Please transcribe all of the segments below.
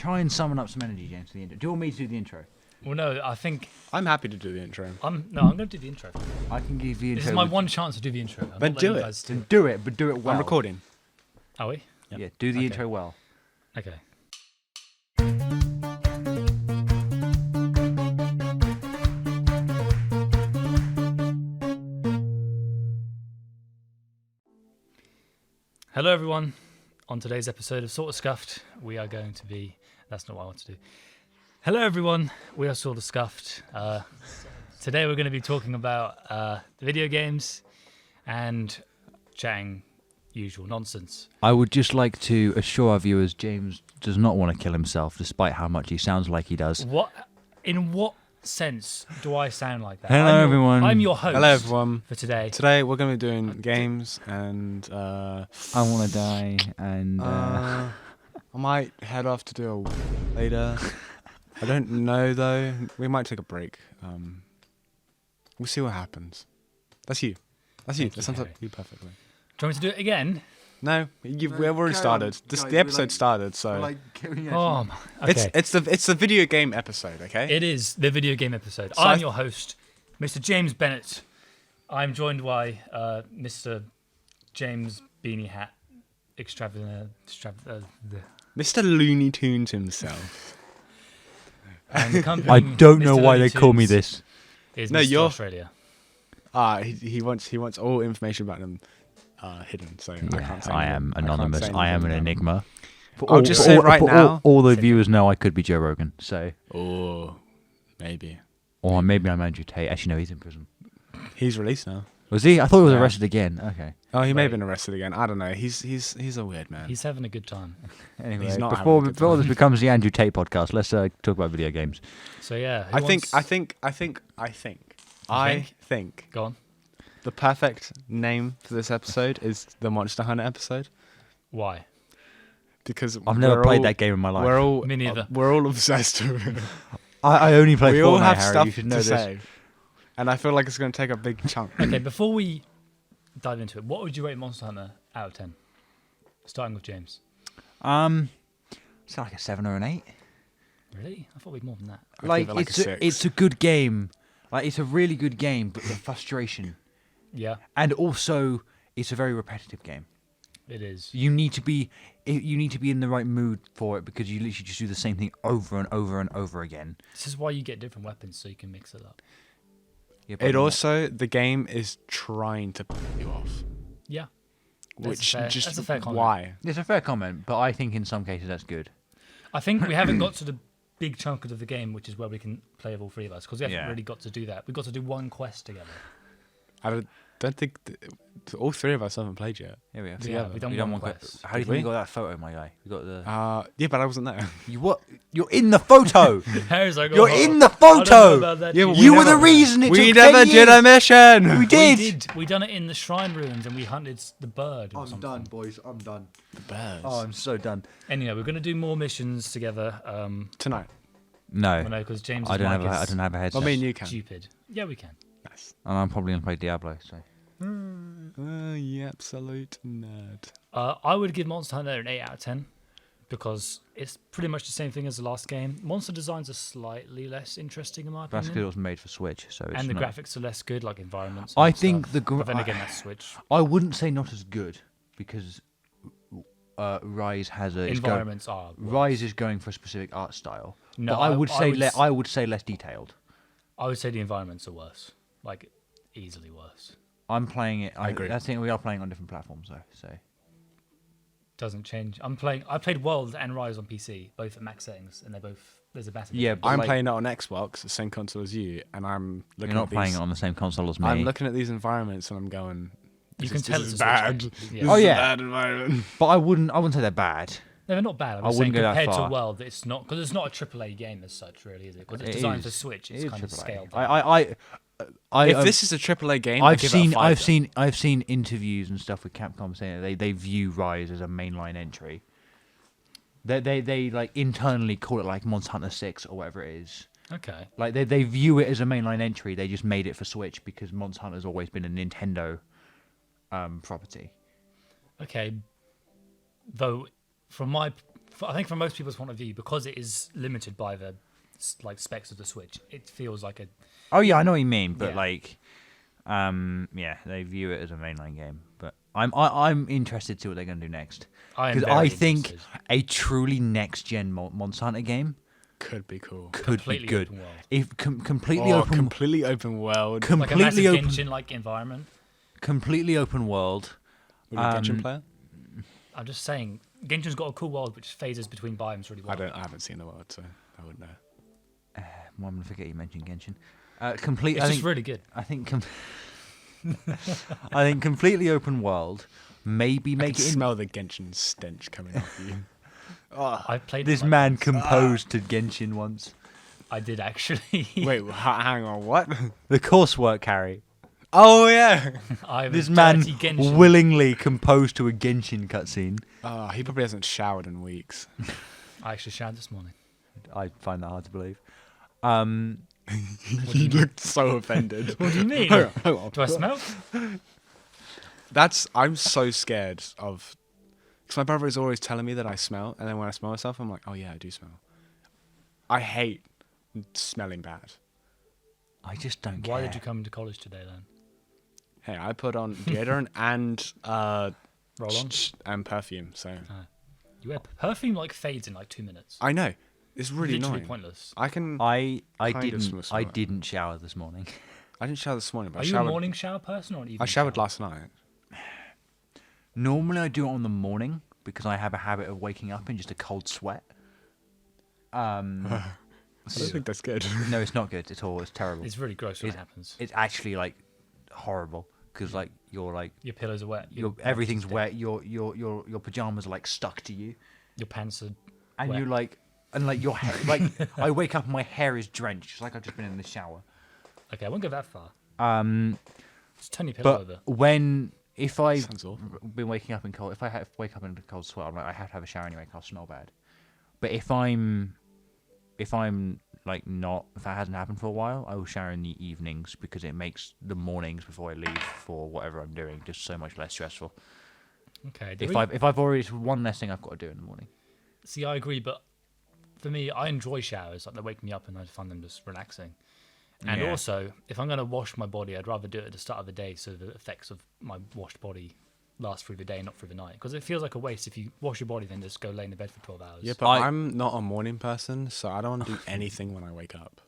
Try and summon up some energy, James, for the intro. Do you want me to do the intro? Well, no, I think I'm happy to do the intro. I'm going to do the intro. I can give the intro. This is my one chance to do the intro. I'm Then not do letting it. you guys Then do it, but do it well. I'm recording. Are we? Yep. Yeah, do the Okay. intro well. Okay. Hello, everyone. On today's episode of SortaScuffed, we are going to be... That's not what I want to do. Hello, everyone. We are SortaScuffed. Today, we're going to be talking about video games and chatting usual nonsense. I would just like to assure our viewers James does not want to kill himself, despite how much he sounds like he does. In what sense do I sound like that? Hello, everyone. I'm your host. Hello, everyone. For today. Today we're going to be doing games, and I want to die, and I might head off to do a later. I don't know though. We might take a break. We'll see what happens. That's you. That's you. Thank That you, sounds like Harry. you perfectly. Do you want me to do it again? No, we've already started. The episode started, so Oh, okay. it's the video game episode. Okay. It is the video game episode. So I'm your host, Mr. James Bennett. I'm joined by Mr. James Beanie Hat Mr. Looney Tunes himself. and the company I don't know Mr. why Looney they call me Tunes this. Is No, Mr. you're- Australia. He wants all information about him hidden. So I can't say I anything. am I can't anonymous. say I am an anything about him. enigma. I'll just say right now- all the viewers know I could be Joe Rogan. So, Oh, maybe or maybe I'm Andrew Tate. Actually, no, he's in prison. he's released now. Was he? I thought he was Yeah. arrested again. Okay. Oh, he may have Wait. been arrested again. I don't know. He's a weird man. He's having a good time. Anyway, He's not before having a good before this time. becomes the Andrew Tate podcast, let's talk about video games. So yeah, who I think Go on. the perfect name for this episode is the Monster Hunter episode Why? because I've never we're played all- that game in my life. We're all Me neither. we're all obsessed with it. I only play We Fortnite, all have Harry. stuff You should know to this. say, and I feel like it's going to take a big chunk. Okay, before we dive into it, what would you rate Monster Hunter out of 10? Starting with James. It's like a 7 or an 8. Really? I thought we'd more than that. I'd Like, give it like a 6. it's a good game. Like, it's a really good game, but the frustration, Yeah, and also it's a very repetitive game. it is. You need to be in the right mood for it, because you literally just do the same thing over and over and over again. This is why you get different weapons so you can mix it up. Yeah, but It also the game is trying to piss you off, Yeah. That's which a fair- just that's a fair comment. why? it's a fair comment, but I think in some cases that's good. I think we haven't got to the big chunk of the game, which is where we can play with all three of us, because we haven't Yeah. really got to do that. We've got to do one quest together. I don't think all three of us haven't played yet. Here we are. Yeah, we've done We done one one quest. How do you Did think we? you got that photo, my guy? We got the. Yeah, but I wasn't there. You what? You're in the photo. Harry's like, You're "Oh, in the I don't know photo. about that, Yeah, dude." but You we were the never- reason it We took never 10 did years. a mission. We did. We done it in the shrine ruins, and we hunted the bird. Or something. boys. I'm done. The bears. Oh, I'm so done. Anyway, we're going to do more missions together. Tonight. No, No, because James' I don't mic have. I is don't have a headset. I mean, you can. stupid. Yeah, we can. Nice. And I'm probably gonna play Diablo. So. You absolute nerd. I would give Monster Hunter an 8 out of 10 because it's pretty much the same thing as the last game. Monster designs are slightly less interesting in my That's because it opinion. was made for Switch, so it's And the not. graphics are less good, like environments. I and think stuff. the But then again, that's Switch. I wouldn't say not as good, because Rise has a Environments are. Rise is going for a specific art style. No, but I would say s- I would say less detailed. I would say the environments are worse, like easily worse. I'm playing it. I agree. I think we are playing on different platforms though. So Doesn't change. I played World and Rise on PC, both at max settings, and there's a massive. Yeah, difference. but I'm like- playing it on Xbox, the same console as you, and I'm you're looking not at playing these. it on the same console as me. I'm looking at these environments and I'm going. You This can is- tell this it's is a Switch bad. game. This Yeah. Oh, is a yeah. bad environment. But I wouldn't say they're bad. No, they're not bad. I'm I just wouldn't saying go that compared far. to World, it's not because it's not a AAA game as such, really, is it? Because it's It designed is. for Switch. It It's is kind of AAA. scaled down. If this is a AAA game, I I've give it a seen 5 then. I've seen interviews and stuff with Capcom saying that they view Rise as a mainline entry. They like internally call it like Monster Hunter 6 or whatever it is. Okay. Like they view it as a mainline entry. They just made it for Switch because Monster Hunter's always been a Nintendo property. Okay. Though, from my I think from most people's point of view, because it is limited by the specs of the Switch, it feels like a Oh yeah, I know what you mean, but Yeah. yeah, they view it as a mainline game. But I'm interested to see what they're going to do next, I am because very I think interested. a truly next gen Monster Hunter game Could be cool. could be Completely good. open world. If completely open, completely open world. Like a massive completely open, Genshin-like environment. completely open world. Would you Genshin player? I'm just saying, Genshin's got a cool world which phases between biomes really well. I haven't seen the world, so I wouldn't know. Well, I'm gonna forget you mentioned Genshin. Complete. It's I just think, really good. I think. I think completely open world. Maybe I make can it. smell the Genshin stench coming off you. Oh. I've played This it like man once. composed to Genshin once. I did actually. Wait, hang on, what? The coursework, Harry. Oh yeah. I'm This a man dirty Genshin. willingly composed to a Genshin cutscene. Oh, he probably hasn't showered in weeks. I actually showered this morning. I find that hard to believe. You looked so offended. What do you mean? Hang on. Do I smell? I'm so scared of, because my brother is always telling me that I smell, and then when I smell myself, I'm like, oh yeah, I do smell. I hate smelling bad. I just don't care. Why did you come to college today then? Hey, I put on deodorant and Roll on. and perfume, so You wear perfume like fades in like 2 minutes. I know it's really Literally annoying. pointless. I can. I Kind of smell I it. didn't shower this morning. I didn't shower this morning, but Are I you showered. a morning shower person or an evening? I showered shower? last night. Normally I do it on the morning because I have a habit of waking up in just a cold sweat. I don't think that's good. No, it's not good at all. It's terrible. It's really gross when it happens. It's actually like horrible because like you're like Your pillows are wet. your everything's wet. Your pajamas are like stuck to you, Your pants are. and wet. you're like your hair. Like I wake up and my hair is drenched. It's like I've just been in the shower. Okay, I won't go that far. Just turn your But pillow over. if I've Sounds awful. been waking up in cold, if I wake up in a cold sweat, I'm like I have to have a shower anyway. 'Cause I'll smell bad. But if I'm like not, if that hasn't happened for a while, I will shower in the evenings because it makes the mornings before I leave for whatever I'm doing just so much less stressful. Okay. If I've already, it's one less thing I've got to do in the morning. See, I agree, but for me, I enjoy showers. Like they wake me up, and I find them just relaxing. And Yeah. also, if I'm going to wash my body, I'd rather do it at the start of the day, so the effects of my washed body last through the day, not through the night. Because it feels like a waste if you wash your body, then just go lay in the bed for 12 hours. Yeah, but I'm not a morning person, so I don't want to do anything when I wake up.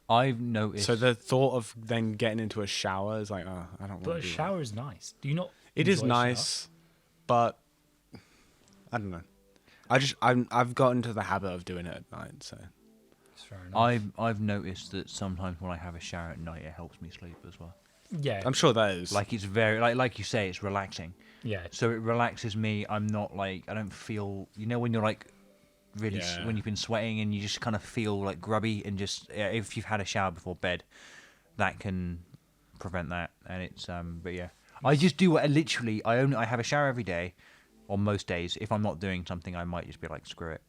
I've noticed. So the thought of then getting into a shower is like, oh, I don't want But to a do shower is nice. Do you not? It is enjoy a shower? nice, but I don't know. I've gotten to the habit of doing it at night, so It's fair enough. I've noticed that sometimes when I have a shower at night, it helps me sleep as well. Yeah. I'm sure that is. Like it's very like you say, it's relaxing. Yeah. So it relaxes me. I'm not like I don't feel. You know when you're like really Yeah. when you've been sweating and you just kind of feel like grubby and just if you've had a shower before bed, that can prevent that. And it's but yeah, I just do what literally I have a shower every day, or most days. If I'm not doing something, I might just be like screw it.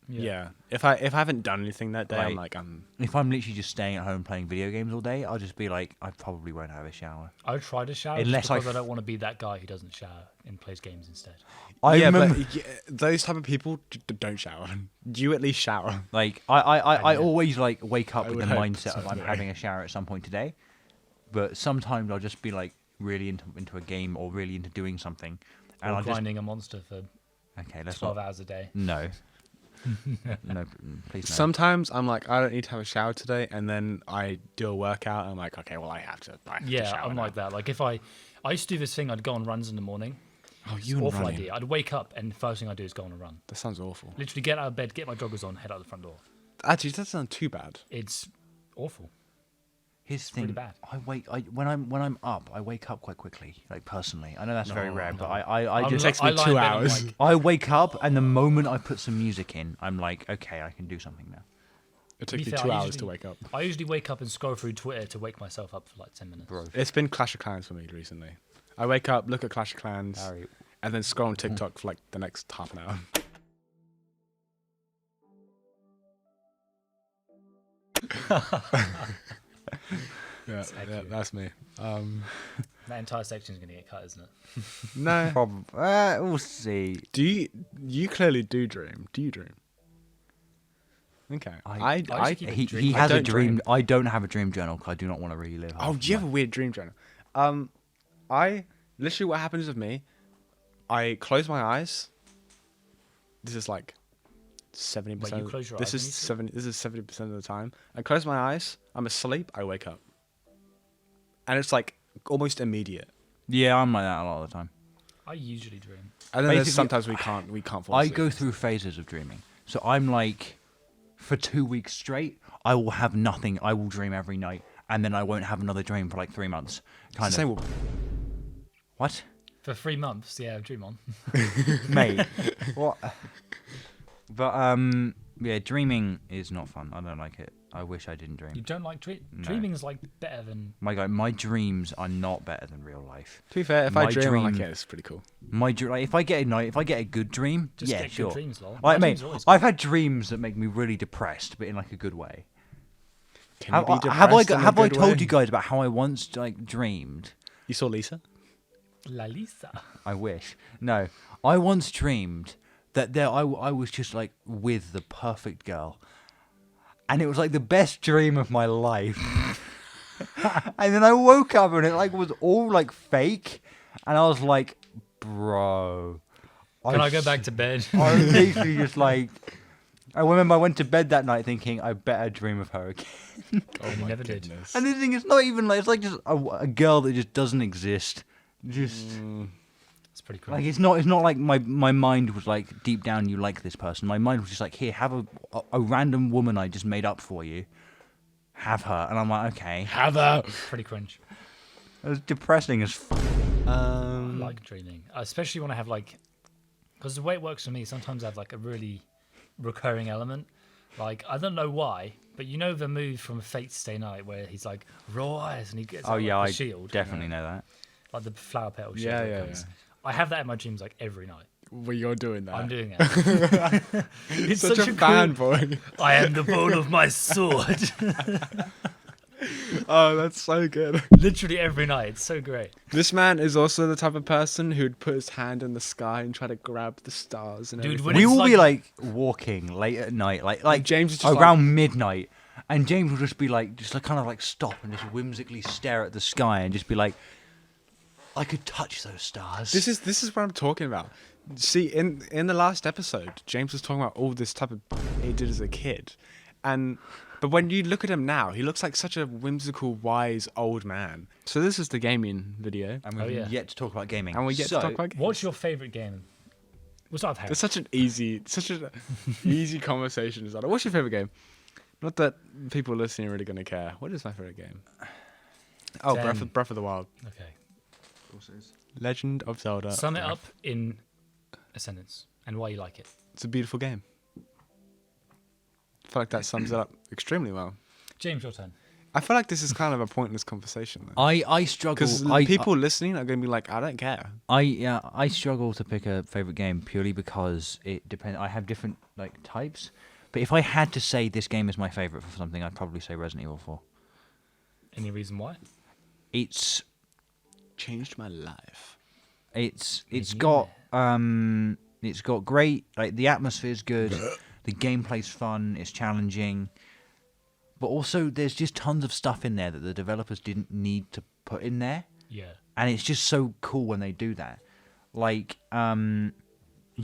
yeah. If I haven't done anything that day, I'm Like- like If I'm literally just staying at home playing video games all day, I'll just be like I probably won't have a shower. I would try to shower Unless I because I don't want to be that guy who doesn't shower and plays games instead. I yeah, remember. but those type of people don't shower. Do you at least shower? Like I Yeah. always like wake up I with would the hope mindset so, of I'm yeah. having a shower at some point today, but sometimes I'll just be like really into a game or really into doing something, and Or I'll just grinding a monster for okay, let's 12 not hours a day. no, no, please no. Sometimes I'm like, I don't need to have a shower today, and then I do a workout. And I'm like, okay, well, I have to. Yeah, shower I'm now. like that. Like if I used to do this thing, I'd go on runs in the morning. Oh, It's you an and awful running. idea. I'd wake up and the first thing I do is go on a run. That sounds awful. Literally get out of bed, get my joggers on, head out the front door. Actually, that sounds too bad. It's awful. His pretty thing. bad. When I'm up, I wake up quite quickly. Like personally, I know that's very No, rare, but no. I I'm just takes I me lie 2 in bed, I'm hours. like, I wake up and the moment I put some music in, I'm like, okay, I can do something now. It To took be me fair, 2 I hours usually- to wake up. I usually wake up and scroll through Twitter to wake myself up for like 10 minutes. Bro, It's been Clash of Clans for me recently. I wake up, look at Clash of Clans, Harry, and then scroll on TikTok for like the next half an hour. Yeah, accurate. that's me. That entire section is going to get cut, isn't it? No. Probably. We'll see. You clearly do dream? Do you dream? Okay. I just keep it He dreaming. has I a don't dream. dream. I don't have a dream journal because I do not want to relive. Oh, do you have a weird dream journal? I literally what happens with me, I close my eyes. This is like 70%. Wait, you close your this eyes is when you sleep? 70. This is 70% of the time. I close my eyes. I'm asleep. I wake up, and it's like almost immediate. Yeah, I'm like that a lot of the time. I usually dream. And then there's Basically, sometimes we can't fall I asleep. go through phases of dreaming. So I'm like, for 2 weeks straight, I will have nothing. I will dream every night, and then I won't have another dream for like 3 months. Kind of. Same with What? For 3 months, yeah, dream on. Mate. What? But yeah, dreaming is not fun. I don't like it. I wish I didn't You dream. don't like dream? No. Dreaming is like better than. My guy, my dreams are not better than real life. To be fair, if My I dream, I'm like, dream- yeah, it's pretty cool. Like, if I get a good dream, Just yeah, get sure. good dreams, lol. Like, My mate, dreams are always I've had dreams that make me really depressed, but in like a good way. Can Have, you be have I depressed in a have I good told way? you guys about how I once like dreamed? You saw Lisa? La Lisa. I wish. No, I once dreamed that I was just like with the perfect girl, and it was like the best dream of my life. And then I woke up and it like was all like fake, and I was like, bro. Can I go back to bed? I was literally just like. I remember I went to bed that night thinking I better dream of her again. Oh, you never did. And the thing is, not even like it's like just a girl that just doesn't exist. Just. It's pretty cool. Like it's not like my mind was like deep down you like this person. My mind was just like, here, have a random woman I just made up for you. Have her. And I'm like, okay. Have a. Pretty cringe. It was depressing as I like dreaming, especially when I have like, because the way it works for me, sometimes I have like a really recurring element. Like I don't know why, but you know the move from Fate Stay Night where he's like raw eyes and he gets out, yeah, like, I the shield, definitely know that. like the flower petal shield. Yeah, that yeah, goes. I have that in my dreams like every night. Well, you're doing that. I'm doing it. It's such a cool- fanboy. I am the bone of my sword. Oh, that's so good. Literally every night. It's so great. This man is also the type of person who'd put his hand in the sky and try to grab the stars and Dude, everything. when We it's will be like walking late at night, like James is just around midnight, and James will just be like, kind of like stop and just whimsically stare at the sky and just be like, I could touch those stars. This is what I'm talking about. See, in the last episode, James was talking about all this type of he did as a kid, but when you look at him now, he looks like such a whimsical, wise old man. So this is the gaming video, and we've Oh, yeah. yet to talk about gaming. and we get to talk about. What's your favorite game? We'll start with Harry. It's such an easy conversation. Is that? What's your favorite game? Not that people listening are really gonna care. What is my favorite game? Oh, 10. Breath of the Wild. Okay. Legend of Zelda. Sum it up in a sentence and why you like it. It's a beautiful game. I feel like that sums it up extremely well. James, your turn. I feel like this is kind of a pointless conversation though. I struggle. Because people listening are going to be like, I don't care. I struggle to pick a favorite game purely because it depends. I have different like types, but if I had to say this game is my favorite for something, I'd probably say Resident Evil 4. Any reason why? It's Changed my life. it's Yeah. got great, like the atmosphere's good, the gameplay's fun, it's challenging, but also there's just tons of stuff in there that the developers didn't need to put in there. Yeah. And it's just so cool when they do that. Like, you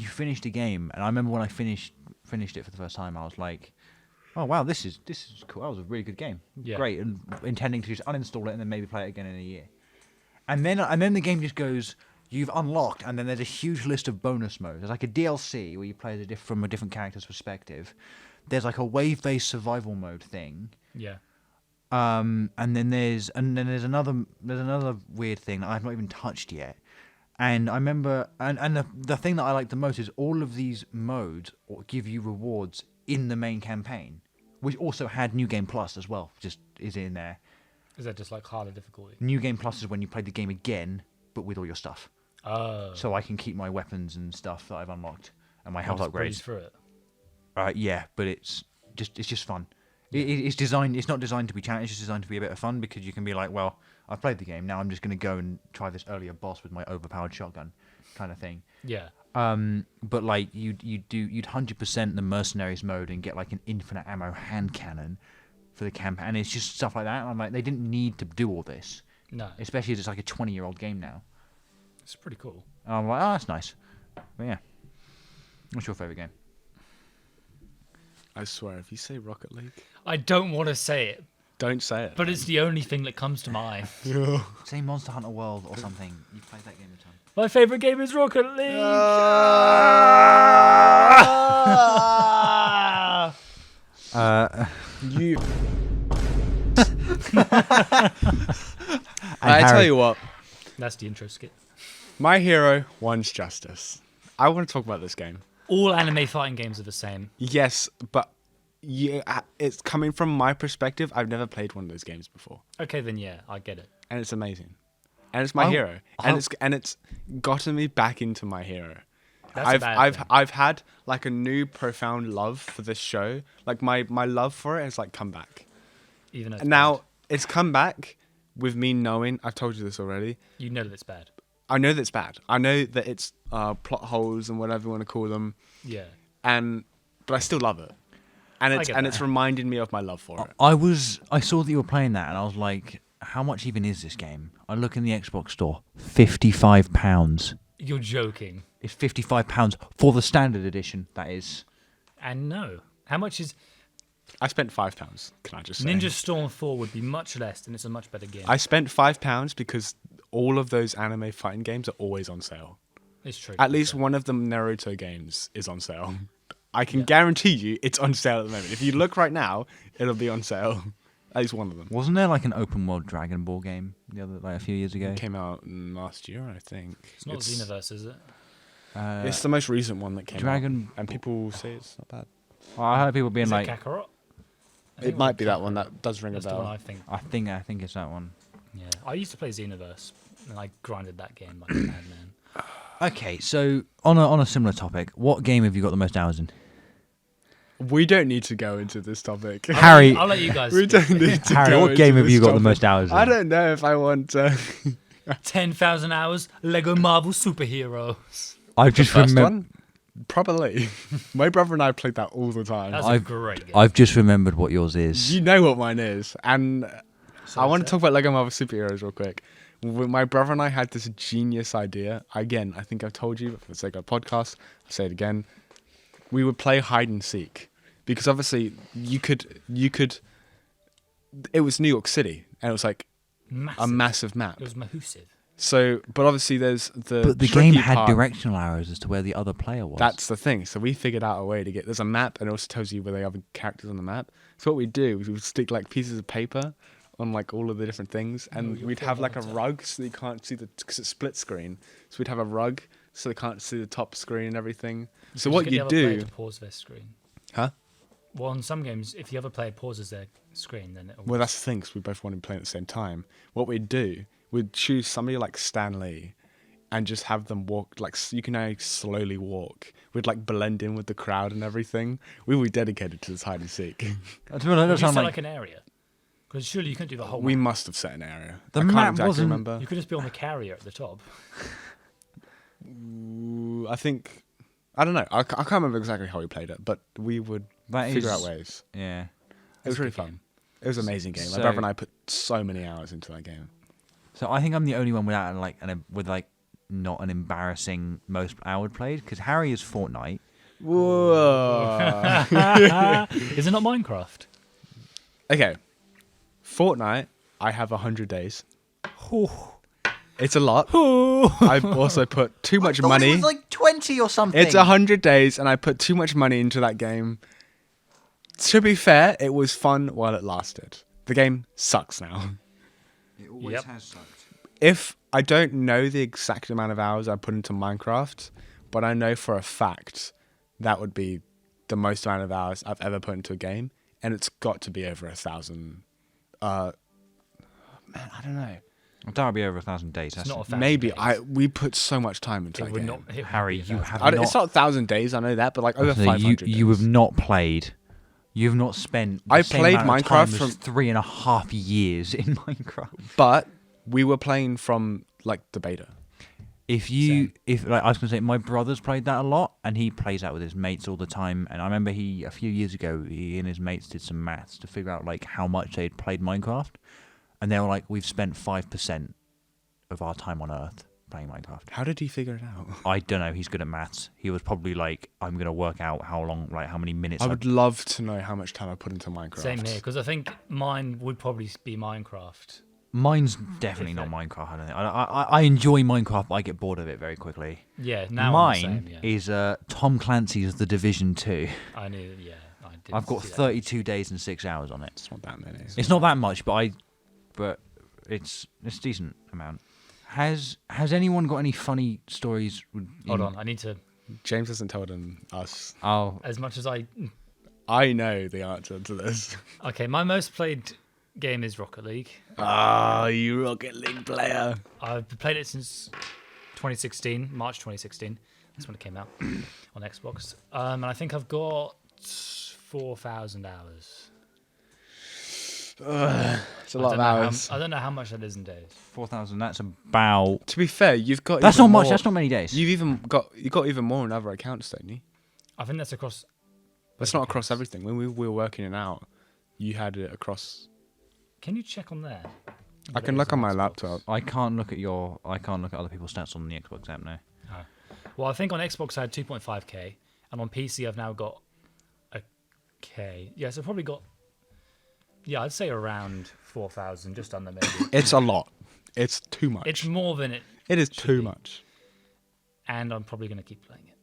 finished a game, and I remember when I finished it for the first time, I was like, "Oh wow, this is cool. That was a really good game. Yeah. Great." And intending to just uninstall it and then maybe play it again in a year. And then the game just goes, "You've unlocked," and then there's a huge list of bonus modes. There's like a DLC where you play from a different character's perspective. There's like a wave-based survival mode thing. Yeah. And then there's another weird thing that I've not even touched yet. And I remember, and the thing that I like the most is all of these modes give you rewards in the main campaign, which also had New Game Plus as well, just is in there. Is that just like harder difficulty? New Game Plus is when you play the game again, but with all your stuff. Oh. So I can keep my weapons and stuff that I've unlocked and my I'll health just breeze upgrades. through it. Yeah, but it's just fun. It's designed. It's not designed to be challenging. It's just designed to be a bit of fun because you can be like, well, I've played the game. Now I'm just going to go and try this earlier boss with my overpowered shotgun, kind of thing. Yeah. But like you'd 100% the mercenaries mode and get like an infinite ammo hand cannon for the campaign, and it's just stuff like that. And I'm like, they didn't need to do all this, No. especially as it's like a 20-year-old game now. It's pretty cool. And I'm like, oh, that's nice. But yeah, what's your favorite game? I swear, if you say Rocket League, I don't want to say it, don't say it. but it's the only thing that comes to mind. Say Monster Hunter World or something. You played that game a ton. My favorite game is Rocket League. You. And I tell Harry- you what, That's the intro skit. my hero wants justice. I want to talk about this game. All anime fighting games are the same. Yes, but it's coming from my perspective. I've never played one of those games before, Okay, then yeah, I get it. and it's amazing. And it's my Oh, hero, and it's gotten me back into my hero. That's a bad thing. I've had like a new profound love for this show. Like my love for it has like come back. Even though it's And now bad. it's come back with me knowing. I've told you this already. You know that it's bad. I know that it's bad. I know that it's plot holes and whatever you want to call them. Yeah. But I still love it, and I it's get and that. it's reminded me of my love for it. I saw that you were playing that, and I was like, how much even is this game? I look in the Xbox store, £55. You're joking. It's £55 for the standard edition. That is. And no. How much is I spent £5. Can I just say? Ninja Storm 4 would be much less, and it's a much better game. I spent £5 because all of those anime fighting games are always on sale. It's true. At least one of the Naruto games is on sale. I can guarantee you it's on sale at the moment. If you look right now, it'll be on sale. At least one of them. Wasn't there like an open world Dragon Ball game a few years ago? Came out last year, I think. It's not Xenoverse, is it? It's the most recent one that came Dragon- out. And people say it's not bad. Well, I heard people being Is like, it Kakarot? I think It might was be that one. That does ring a That's the one bell. I think. I think it's that one. Yeah. I used to play Xenoverse, and I grinded that game like a madman. Okay, so on a similar topic, what game have you got the most hours in? We don't need to go into this topic. Harry, I'll let you guys. We speak. don't need to Harry, go what game into have you this got the topic. most hours in? I don't know if I want to. 10,000 hours, Lego Marvel superheroes. I've just First remembered. one? Probably. My brother and I played that all the time. That's a I've- great game. I've just remembered what yours is. You know what mine is. And So I want to is talk about Lego Marvel Superheroes real quick. My brother and I had this genius idea. Again, I think I've told you, but for the sake of a podcast, I'll say it again. We would play hide and seek. Because obviously, you could. It was New York City, and it was like massive. a massive map. It was massive. So, but obviously, there's the. But the tricky game had part. directional arrows as to where the other player was. That's the thing. So we figured out a way to get. There's a map, and it also tells you where the other characters on the map. So what we do is we would stick like pieces of paper on like all of the different things, and you're we'd have like a falling rug so you can't see because it's split screen. So we'd have a rug so they can't see the top screen and everything. So Just what get the you other player do, to pause their screen. huh? Well, in some games, if the other player pauses their screen, then it'll. Well, that's the thing. 'Cause we both wanted to play at the same time. What we'd do, we'd choose somebody like Stan Lee, and just have them walk. Like you can now slowly walk. We'd like blend in with the crowd and everything. We were dedicated to this hide and seek. That Would you does sound set like like an area? Because surely you couldn't do the whole We map. must have set an area. The I can't map exactly wasn't- remember. You could just be on the carrier at the top. I think I don't know. I can't remember exactly how we played it, but we would that figure is- out ways. Yeah. It was a really good fun. game. It was an amazing game. My So- brother and I put so many hours into that game. So I think I'm the only one without not an embarrassing most hour played because Harry is Fortnite. Whoa. Is it not Minecraft? Okay. Fortnite, I have 100 days. It's a lot. I've also put too much money. It was like 20 or something. It's 100 days, and I put too much money into that game. To be fair, it was fun while it lasted. The game sucks now. It always Yep. has sucked. If I don't know the exact amount of hours I put into Minecraft, but I know for a fact that would be the most amount of hours I've ever put into a game, and it's got to be over 1,000. Man, I don't know. I doubt it'll be over 1,000 days. It's That's not 1,000 Maybe days. we put so much time into It that would game. not. It Harry, would be you 1,000. have It's not 1,000 days. I know that, but like over So 500. you days. have not played. You've not spent. The I same played amount of time Minecraft as from- 3.5 years in Minecraft. But We were playing from like the beta. If like I was gonna say, my brother's played that a lot, and he plays that with his mates all the time. And I remember a few years ago, he and his mates did some maths to figure out like how much they'd played Minecraft, and they were like, "We've spent 5% of our time on Earth playing Minecraft." How did he figure it out? I don't know. He's good at maths. He was probably like, "I'm gonna work out how many minutes." I would love to know how much time I put into Minecraft. Same here, because I think mine would probably be Minecraft. Mine's definitely not Minecraft. I don't think. I enjoy Minecraft, but I get bored of it very quickly. Yeah, now Mine I'm the same, yeah. is Tom Clancy's The Division 2. I knew, yeah. I did I've got see that. 32 days and 6 hours on it. It's not that many. It's not that much, but it's a decent amount. Has anyone got any funny stories? Hold on, I need to. James hasn't told us. Oh, As much as I know the answer to this. Okay, my most played game is Rocket League. Ah, you Rocket League player. I've played it since 2016, March 2016. That's when it came out on Xbox. And I think I've got 4,000 hours. It's a lot of hours. I don't know how much that is in days. 4,000. That's about. To be fair, you've got. That's even not much. more- That's not many days. You got even more on other accounts, don't you? I think that's across. That's not across everything. When we were working it out, you had it across. Can you check on there? I can look on my laptop. I can't look at other people's stats on the Xbox app now. Oh. Well, I think on Xbox I had 2.5k, and on PC I've now got a k. Yeah, so I've probably got. Yeah, I'd say around 4,000, just under maybe. It's a lot. It's too much. It's more than it. It is should too be. much. And I'm probably going to keep playing it.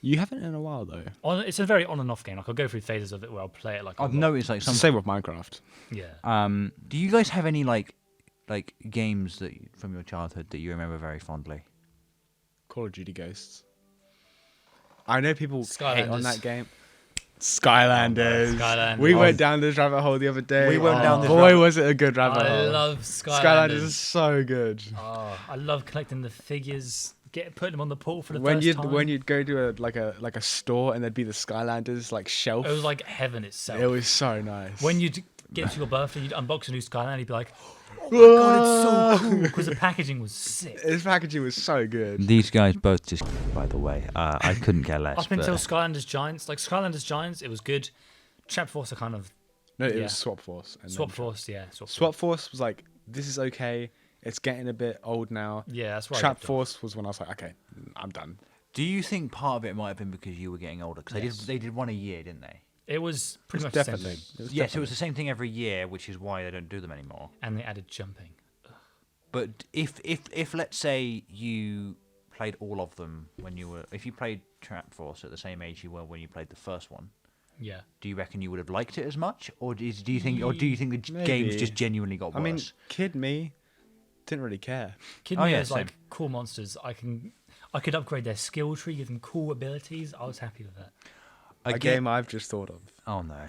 You haven't in a while though. It's a very on and off game. Like I'll go through phases of it where I'll play it like. I've a lot. noticed like It's the some. same with Minecraft. Yeah. Do you guys have any like games from your childhood that you remember very fondly? Call of Duty Ghosts. I know people hate on Skylanders. that game. Skylanders. Skylanders. We went down this rabbit hole the other day. We went down this Boy, rabbit- was it a good rabbit I hole. love Skylanders. Skylanders is so good. Oh, I love collecting the figures, putting them on the pool for the When first you'd time. when you'd go to a store and there'd be the Skylanders like shelf. It was like heaven itself. It was so nice. When you'd get to your birthday, you'd unbox a new Skylander, you'd be like, oh my god, it's so cool, because the packaging was sick. His packaging was so good. These guys both just. By the way, I couldn't care less. Up until Skylanders Giants, like Skylanders Giants, it was good. Trap Force are kind of No, it Yeah. was Swap Force. And Swap then Force, yeah. Swap Force was like, this is okay. It's getting a bit old now. Yeah, that's right. Trap Force was when I was like, okay, I'm done. Do you think part of it might have been because you were getting older? Because Yes. they did one a year, didn't they? It was pretty much Definitely. the same thing. Yes, it was the same thing every year, which is why they don't do them anymore. And they added jumping. But if let's say you played all of them if you played Trap Force at the same age you were when you played the first one, Yeah. do you reckon you would have liked it as much, or do you think the games Maybe. just genuinely got worse? I mean, kid me didn't really care. Kid Oh, Me yeah, is same. like cool monsters. I could upgrade their skill tree, give them cool abilities. I was happy with that. A game I've just thought of. Oh no!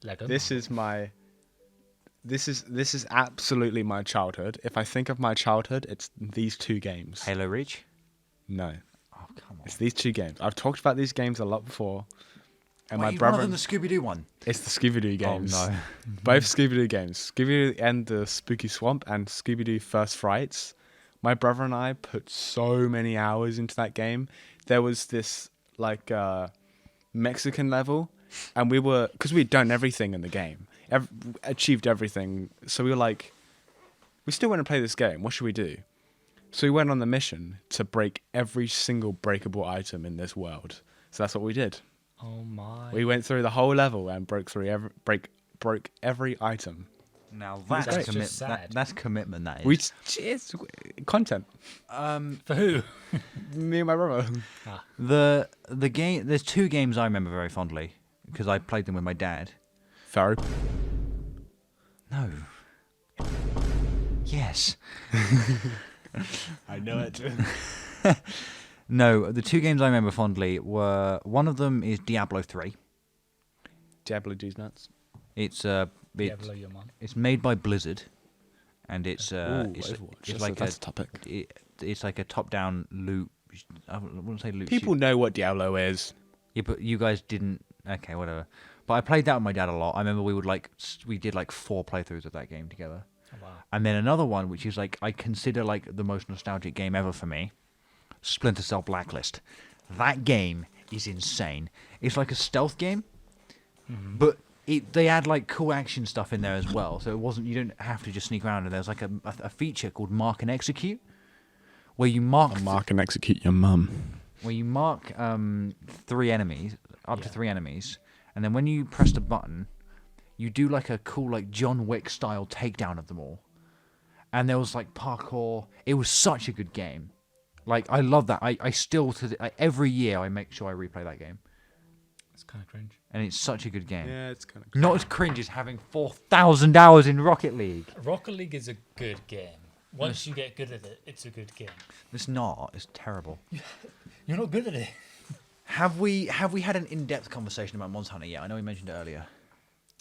Lego. This is absolutely my childhood. If I think of my childhood, it's these two games. Halo Reach. No, Oh come on! it's these two games. I've talked about these games a lot before. And Wait, my rather brother, than the Scooby Doo one. it's the Scooby-Doo games. Oh no! Both Scooby-Doo games. Scooby-Doo and the Spooky Swamp and Scooby-Doo First Frights. My brother and I put so many hours into that game. There was this like Mexican level, and because we'd done everything in the game, achieved everything. So we were like, we still want to play this game. What should we do? So we went on the mission to break every single breakable item in this world. So that's what we did. Oh my. We went through the whole level and broke every item. Now That's that's just sad. that's commitment. That is. We it's content. For who? Me and my brother. The game. There's two games I remember very fondly because I played them with my dad. Pharaoh. No. Yes. I know it. No, the two games I remember fondly were, one of them is Diablo 3. Diablo D's nuts. It's Diablo, your mom. it's made by Blizzard, and it's Overwatch. like that's a topic. it's like a top-down loot. I wouldn't say loot. People know what Diablo is. Yeah, but you guys didn't. Okay, whatever. But I played that with my dad a lot. I remember we did like 4 playthroughs of that game together. Oh, wow. And then another one, which is like I consider like the most nostalgic game ever for me, Splinter Cell Blacklist. That game is insane. It's like a stealth game, but they add like cool action stuff in there as well. So you don't have to just sneak around. And there's like a feature called Mark and Execute, where you mark and execute your mum. where you mark 3 enemies, up to 3 enemies, and then when you press the button, you do like a cool like John Wick style takedown of them all. And there was like parkour. It was such a good game. Like I love that. I still every year I make sure I replay that game. It's kind of cringe. And it's such a good game. Yeah, it's kind of Not as cringe as having 4,000 hours in Rocket League. Rocket League is a good game. Once you get good at it, it's a good game. It's not. It's terrible. You're not good at it. Have we had an in-depth conversation about Monster Hunter yet? I know we mentioned it earlier.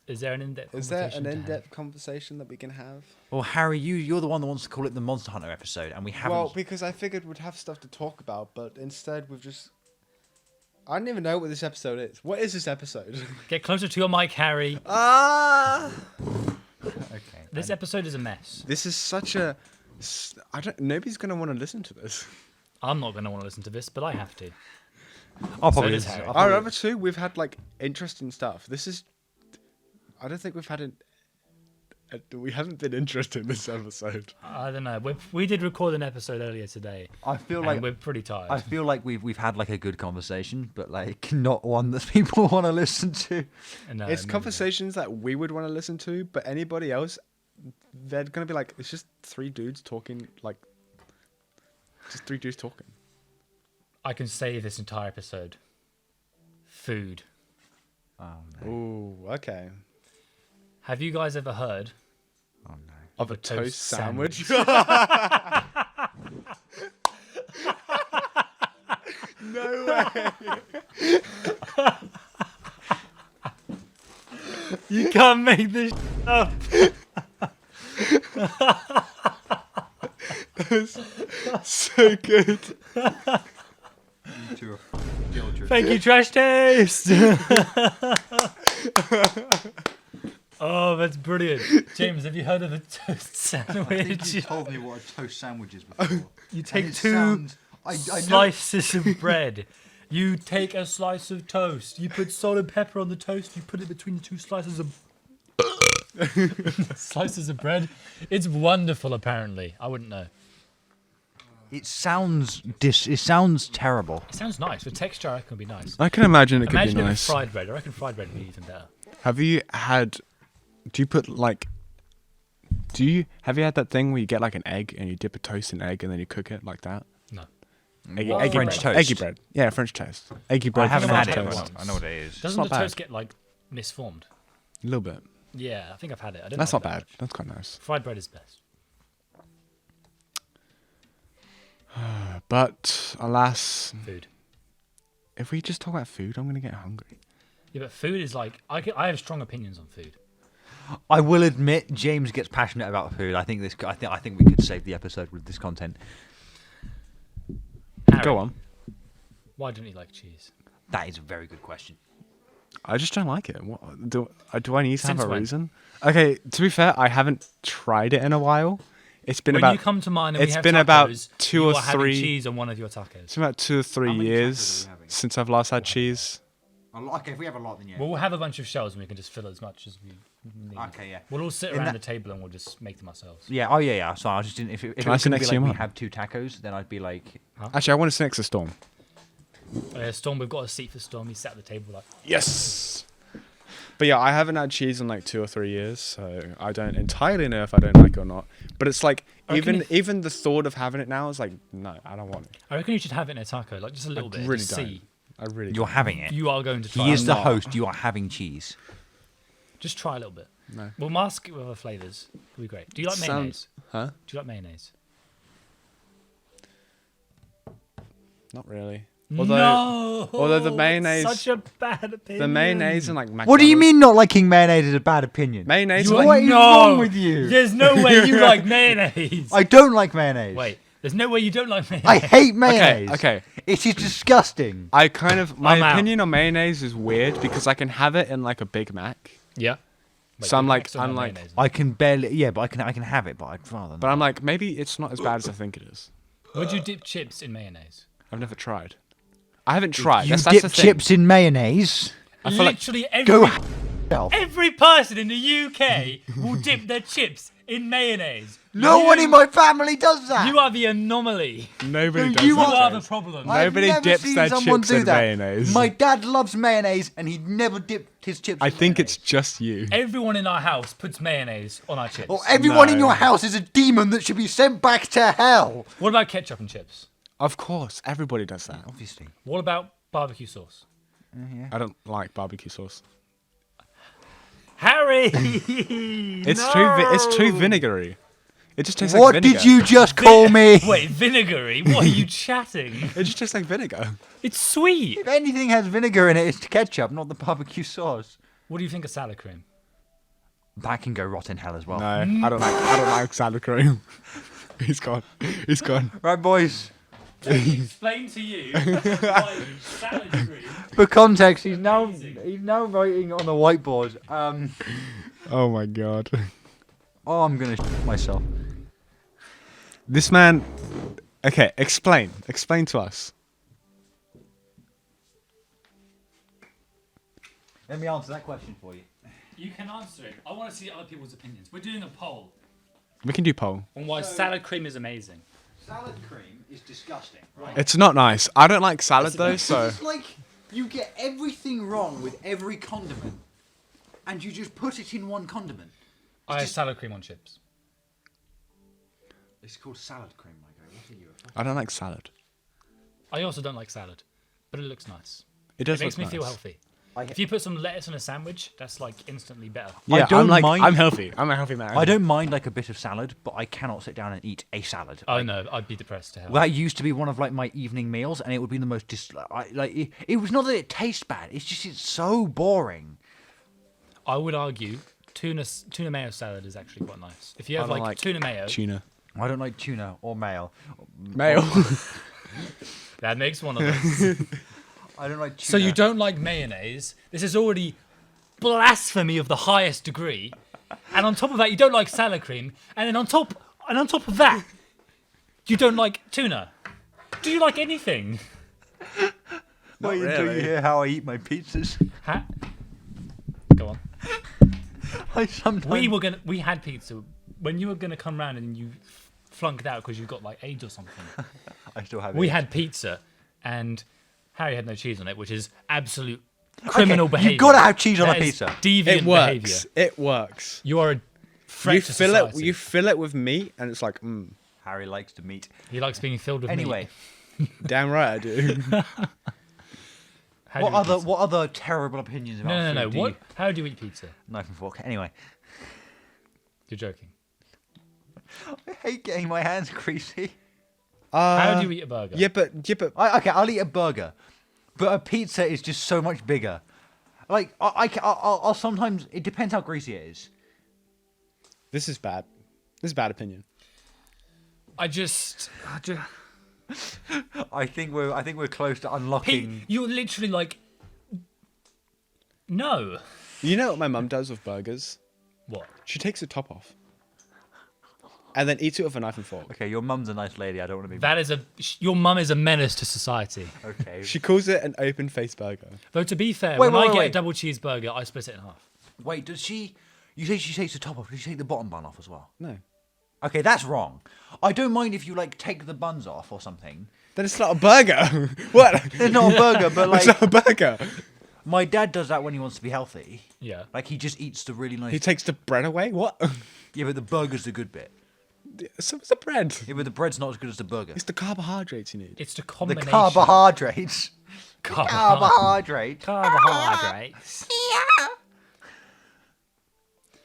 Is there an in-depth Is there conversation an to have? in-depth conversation that we can have? Well, Harry, you're the one that wants to call it the Monster Hunter episode, and we haven't. Well, because I figured we'd have stuff to talk about, but instead we've just... I don't even know what this episode is. What is this episode? Get closer to your mic, Harry. Ah! Okay. This episode is a mess. This is such a... Nobody's going to want to listen to this. I'm not going to want to listen to this, but I have to. I'll probably. does Harry. I remember too, we've had like interesting stuff. This is... I don't think we've had we haven't been interested in this episode. I don't know. We did record an episode earlier today. I feel And like we're pretty tired. I feel like we've had like a good conversation, but like not one that people want to listen to. No, It's maybe conversations that we would want to listen to, but anybody else, they're going to be like, it's just 3 dudes talking, like, just 3 dudes talking. not. I can save this entire episode. Food. Oh no! Ooh, okay. Have you guys ever heard Oh no! Of a toast sandwich? No way. You can't make this up. So good. Thank you, Trash Taste. Oh, that's brilliant. James, have you heard of a toast I think sandwich? you told me what a toast sandwich is before. You And take it 2 sounds- I know. slices of bread. You take a slice of toast. You put salt and pepper on the toast. You put it between 2 slices of bread. It's wonderful. Apparently, I wouldn't know. It sounds it sounds terrible. It sounds nice. The texture, I reckon, would be nice. I can imagine it could Imagine be it with nice. fried bread. I reckon fried bread would be even better. Have you had that thing where you get like an egg and you dip a toast in egg and then you cook it like that? No. Eggy What, French bread. toast? Eggy bread. Yeah, French toast. Eggy bread. I haven't French had it. toast. But I know what it is. Doesn't not the toast bad. get like misformed? A little bit. Yeah, I think I've had it. I don't That's like not that bad. much. That's quite nice. Fried bread is best. But alas, Food. if we just talk about food, I'm gonna get hungry. Yeah, but food is like I have strong opinions on food. I will admit, James gets passionate about food. I think we could save the episode with this content. Harry, Go on. Why don't you like cheese? That is a very good question. I just don't like it. What, do I need to Since have a when? reason? Okay, to be fair, I haven't tried it in a while. It's been When about you come to mine and we it's have been tacos, about 2 you or are having 3 cheese on one of your tacos. it's been about 2 or 3 How many tacos years are we having? since I've last had cheese. Okay, if we have a lot, then yeah. Well, we'll have a bunch of shells and we can just fill as much as we need. Okay, yeah. We'll all sit In around that- the table and we'll just make them ourselves. Yeah. Oh yeah, yeah. So I was just if it Can I was sit gonna next be to like you, we Mum? have 2 tacos, then I'd be like, Actually, I want to sit next to Storm. Storm, we've got a seat for Storm. He sat at the table like. Yes. But yeah, I haven't had cheese in like 2 or 3 years, so I don't entirely know if I don't like it or not. But it's like I reckon even the thought of having it now is like, no, I don't want it. I reckon you should have it in a taco, like just a little bit. really to don't. see. I really you're having it. You are going to try. He is it. the not. host. You are having cheese. Just try a little bit. No. We'll mask it with other flavors. It'll be great. Do you like mayonnaise? Huh? Do you like mayonnaise? Not really. No. although the mayonnaise- Such a bad opinion. The mayonnaise and like McDonald's. What do you mean not liking mayonnaise is a bad opinion? Mayonnaise? You and, are- What is no. wrong with you? There's no way you like mayonnaise. I don't like mayonnaise. Wait. There's no way you don't like mayonnaise. I hate mayonnaise. Okay. It is disgusting. I kind of my I'm out. opinion on mayonnaise is weird because I can have it in like a Big Mac, Yeah. Wait, So I'm you like, still have I'm like, mayonnaise. I can barely. Yeah, but I can have it, but I'd rather. but I'm like, maybe it's not as bad as I think it is. Would you dip chips in mayonnaise? I've never tried. I haven't tried. You That's dip the thing. chips in mayonnaise. I feel like Literally Go every yourself. every person in the UK will dip their chips in mayonnaise. No You- one in my family does that. You are the anomaly. nobody No, does you that. You are James. the problem. I've Nobody never dips seen their someone chips do in that. mayonnaise. My dad loves mayonnaise, and he'd never dipped his chips. I in think mayonnaise. it's just you. Everyone in our house puts mayonnaise on our chips. Well, everyone in No. your house is a demon that should be sent back to hell. What about ketchup and chips? Of course, everybody does that. Obviously. What about barbecue sauce? I don't like barbecue sauce. Harry! It's too vinegary. It just tastes like What vinegar. did you just call me? Wait, vinegary? What are you chatting? It just tastes like vinegar. It's sweet. If anything has vinegar in it, it's ketchup, not the barbecue sauce. What do you think of salad cream? That can go rot in hell as well. No, I don't like salad cream. He's gone. He's gone. Right, boys. Explain to you why salad cream. For context, he's now writing on the whiteboard. Oh my god. Oh, I'm gonna myself. This man. Okay, explain. Explain to us. Let me answer that question for you. You can answer it. I want to see other people's opinions. We're doing a poll We can do poll. on why salad cream is amazing. Salad cream is disgusting, right? It's not nice. I don't like salad though, so It's like you get everything wrong with every condiment, and you just put it in one condiment. I have salad cream on chips. It's called salad cream, my guy. What are you? I don't like salad. I also don't like salad, but it looks nice. It does It makes look me feel nice. healthy. If you put some lettuce on a sandwich, that's like instantly better. Yeah, I don't mind- I'm healthy. I'm a healthy man. I don't mind like a bit of salad, but I cannot sit down and eat a salad. Oh no, I'd be depressed to hell. Well, that used to be one of like my evening meals, and it would be the most it was not that it tastes bad. It's so boring. I would argue tuna mayo salad is actually quite nice. If you have don't like tuna mayo, Tuna. I don't like tuna or mayo. Mayo. that makes one of us. I don't like tuna. So you don't like mayonnaise? This is already blasphemy of the highest degree. And on top of that, you don't like salad cream. And then on top of that, you don't like tuna. Do you like anything? Wait until you hear how I eat my pizzas. Go on. I sometimes We had pizza when you were gonna come round and you flunked out because you got like AIDS or something. I still have. We it. had pizza, and Harry had no cheese on it, which is absolute criminal behaviour. You've got to have cheese on That a is pizza. Deviant It behaviour. works. It works. You are a threat You to fill society. it. You fill it with meat, and it's like, Harry likes to meat. He likes being filled with Anyway, meat. damn right I do. How do you eat pizza? what other terrible opinions about No. food do What? you... How do you eat pizza? Knife and fork. Anyway, You're joking. I hate getting my hands greasy. How do you eat a burger? Yeah, but Okay, I'll eat a burger, but a pizza is just so much bigger. Like I'll sometimes. It depends how greasy it is. this is bad. This is bad opinion. I just I think we're close to unlocking. you're literally like, no. You know what my mum does with burgers? What? She takes the top off, and then eats it with a knife and fork. Okay, your mum's a nice lady. I don't want to be. That is your mum is a menace to society. Okay. She calls it an open face burger. Though to be fair, Wait, when I wait, get wait. a double cheeseburger, I split it in half. Wait, does she? You say she takes the top off. Does she take the bottom bun off as well? No, Okay, that's wrong. I don't mind if you like take the buns off or something. then it's not a burger. What? It's not a burger, but It's like not a burger. my dad does that when he wants to be healthy. Yeah. Like he just eats the really nice. He takes the bread away. What? Yeah, but the burger's the good bit. So it's the bread. Yeah, but the bread's not as good as the burger. It's the carbohydrates you need. It's the The combination. carbohydrates. Carbohydrates. Carbohydrates.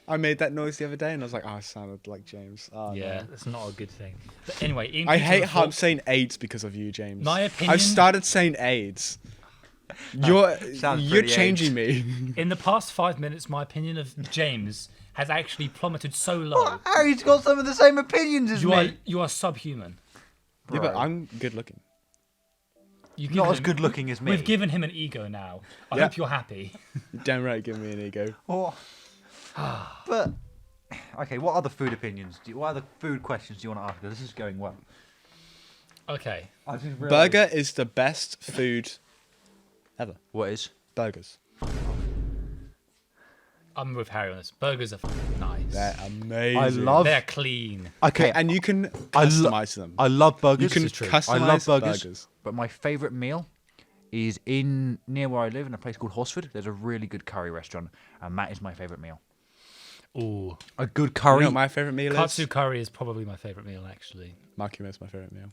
I made that noise the other day, and I was like, "Oh, I sounded like James." Oh, Yeah, no. that's not a good thing. But anyway, eating I pizza hate with a how I'm fork- saying AIDS because of you, James. My opinion- I've started saying AIDS. You're Sounds you're pretty changing me. In the past 5 minutes, my opinion of James has actually plummeted so low. Harry's got some of the same opinions as me. You are subhuman. Yeah, but Bro. I'm good looking. You've Not given as him- good looking as me. We've given him an ego now. I Yeah. hope you're happy. You're damn right, give me an ego. Oh. But okay, what other food opinions? What other food questions do you want to ask? This is going well. Okay. I just realised- Burger is the best food ever. What is? Burgers. I'm with Harry on this. Burgers are nice. They're amazing. I love. They're clean. Okay, And you can I lo- customize them. I love burgers. You can is true. customize I love burgers, burgers. but my favourite meal is near where I live in a place called Horsford. There's a really good curry restaurant, and that is my favourite meal. Ooh. A good You curry. know what my favorite meal Katsu is? curry is probably my favorite meal, actually. Makimo is my favorite meal.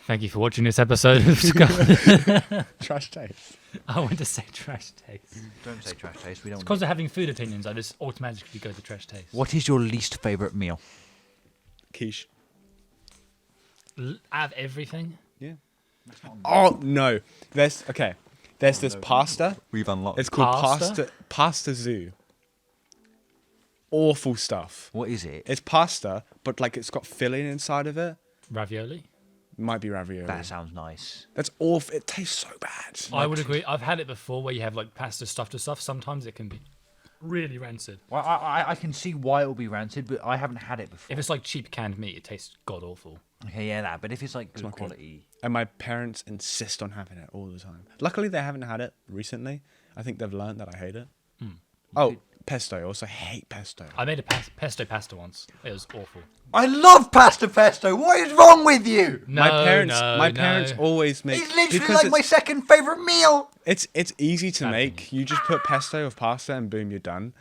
Thank you for watching this episode of Scuffed. Trash taste. I want to say trash taste. Don't say trash taste. We don't. Because of having food opinions, I just automatically go to trash taste. What is your least favourite meal? Quiche. Out of everything? Yeah. Oh no. There's this pasta. We've unlocked. It's called Pasta? pasta zoo. Awful stuff. What is it? It's pasta, but like it's got filling inside of it. Ravioli? Might be ravioli. That sounds nice. That's awful. It tastes so bad. I would agree. I've had it before where you have like pasta stuffed to stuff. Sometimes it can be really rancid. Well, I can see why it will be rancid, but I haven't had it before. If it's like cheap canned meat, it tastes god awful. Okay, yeah, that. But if it's like good not good. quality, And my parents insist on having it all the time. Luckily, they haven't had it recently. I think they've learned that I hate it. Oh, pesto. I also hate pesto. I made a pesto pasta once. It was awful. I love pasta pesto. What is wrong with you? No, my parents always make It's literally because like my second favourite meal. it's easy to make. You just put pesto with pasta and boom, you're done.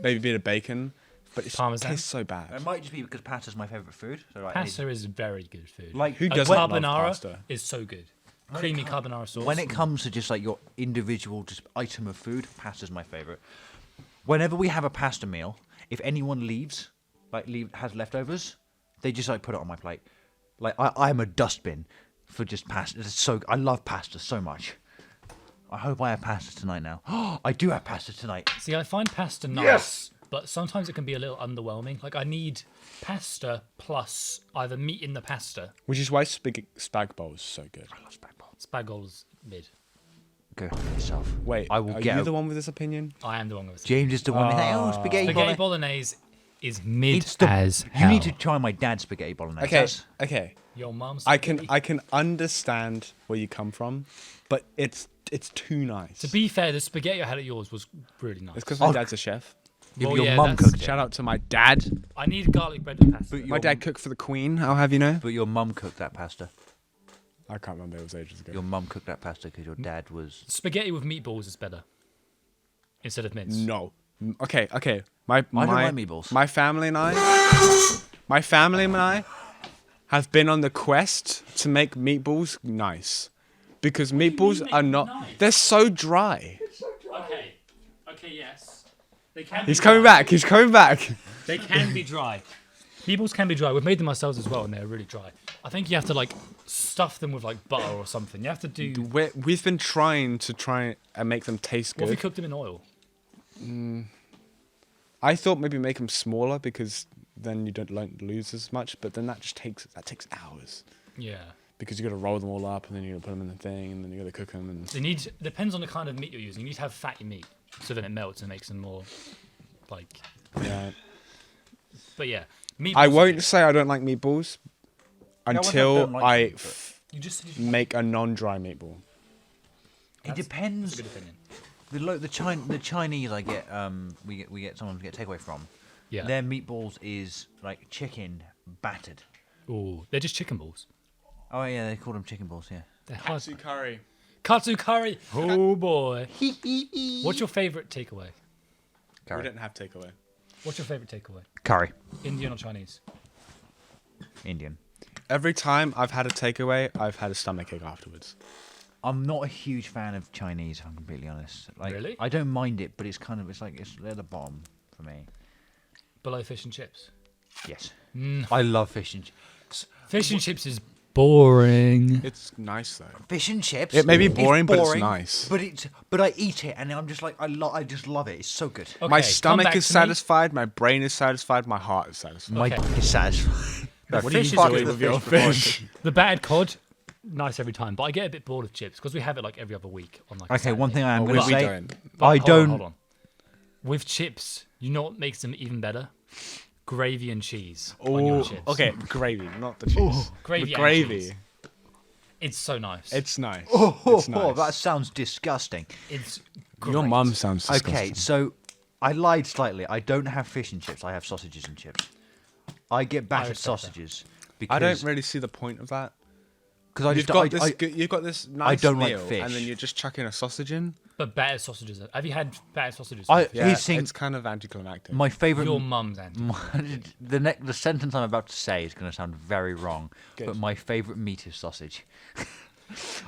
Maybe a bit of bacon, but it Parmesan? tastes so bad. It might just be because pasta's my favourite food. So like, Pasta is very good food. like Who A doesn't love carbonara pasta? is so good. Creamy carbonara sauce. when it comes to just like your individual just item of food, pasta's my favourite. Whenever we have a pasta meal, if anyone leaves, has leftovers, they just like put it on my plate. Like I'm a dustbin for just pasta. I love pasta so much. I hope I have pasta tonight now. I do have pasta tonight. See, I find pasta nice, Yes! but sometimes it can be a little underwhelming. Like I need pasta plus either meat in the pasta. Which is why spag bowl is so good. I love spag bol. Spagol's mid. Go for yourself. Wait, I will are get you a- the one with this opinion? I am the one with James is the one. Spaghetti spaghetti bolognese. bolognese is mid It's the- as You hell. need to try my dad's spaghetti bolognese. Okay, That's- okay. Your mum's. I can understand where you come from, but it's too nice. To be fair, the spaghetti I had at yours was really nice. It's because my Oh, dad's a chef. If Well, your yeah, mum that's- cooked it. Shout out to my dad. I need garlic bread with pasta. But My your- dad cooked for the Queen. I'll have you know. But your mum cooked that pasta. I can't remember. It was ages ago. Your mum cooked that pasta because your dad was. Spaghetti with meatballs is better instead of mince. No. Okay. My don't like meatballs. My family and I have been on the quest to make meatballs nice, because meatballs are not. nice? They're so dry. Okay, yes. They can. He's coming back. He's coming back. They can be dry. Meatballs can be dry. We've made them ourselves as well, and they're really dry. I think you have to like stuff them with like butter or something. You have to do. We've been trying and make them taste What if you good. cook them in oil? I thought maybe make them smaller because then you don't lose as much. But then that takes hours, Yeah. because you got to roll them all up and then you got to put them in the thing and then you got to cook them. And They need. Depends on the kind of meat you're using. You need to have fatty meat, so then it melts and makes them more like. yeah, But yeah, meatballs. I are won't good. say I don't like meatballs until don't like I them, but- You just. make a non-dry meatball. It That's a depends. good opinion. The Chinese I get we get someone to get takeaway from. Yeah. Their meatballs is like chicken battered. Ooh, they're just chicken balls. Oh yeah, they call them chicken balls. Yeah. They're hard. curry. Katsu curry. Oh boy. What's What's your favorite takeaway? We curry? didn't have takeaway. What's your favorite takeaway? Curry. Indian or Chinese? Indian. Every time I've had a takeaway, I've had a stomachache afterwards. I'm not a huge fan of Chinese, if I'm completely honest. Like, Really? I don't mind it, but it's they're the bottom for me. Below fish and chips. Yes. Mm. I love fish and chips. Fish and chips is boring. It's nice though. Fish and chips. It may be is boring, but it's nice. But I eat it, and I'm just like I just love it. It's so good. Okay, My come stomach back is to me. satisfied, my brain is satisfied, my heart is satisfied. My Okay. dick is satisfied. The What are fish you is doing good. with your fish? The battered cod, nice every time, but I get a bit bored of chips because we have it like every other week on like. a Okay, one Saturday. thing I am Oh, going to we say. don't. But I hold on, don't. hold on. With chips, you know what makes them even better? Gravy and cheese on your Oh, chips. okay, gravy, not the cheese. Gravy The and gravy. cheese. It's so nice. It's nice. Oh, It's nice. that sounds disgusting. It's Your great. mum sounds disgusting. Okay, so I lied slightly. I don't have fish and chips. I have sausages and chips. I get battered respect that. sausages because I don't really see the point of that. because I You've just got this nice don't like meal, fish. and then you're just chucking a sausage in. But battered sausages. Have you had battered sausages? I- with fish? Yeah, He's saying- it's kind of anticlimactic. my favorite. Your mum's anti. The sentence I'm about to say is going to sound very wrong, Good. but my favorite meat is sausage.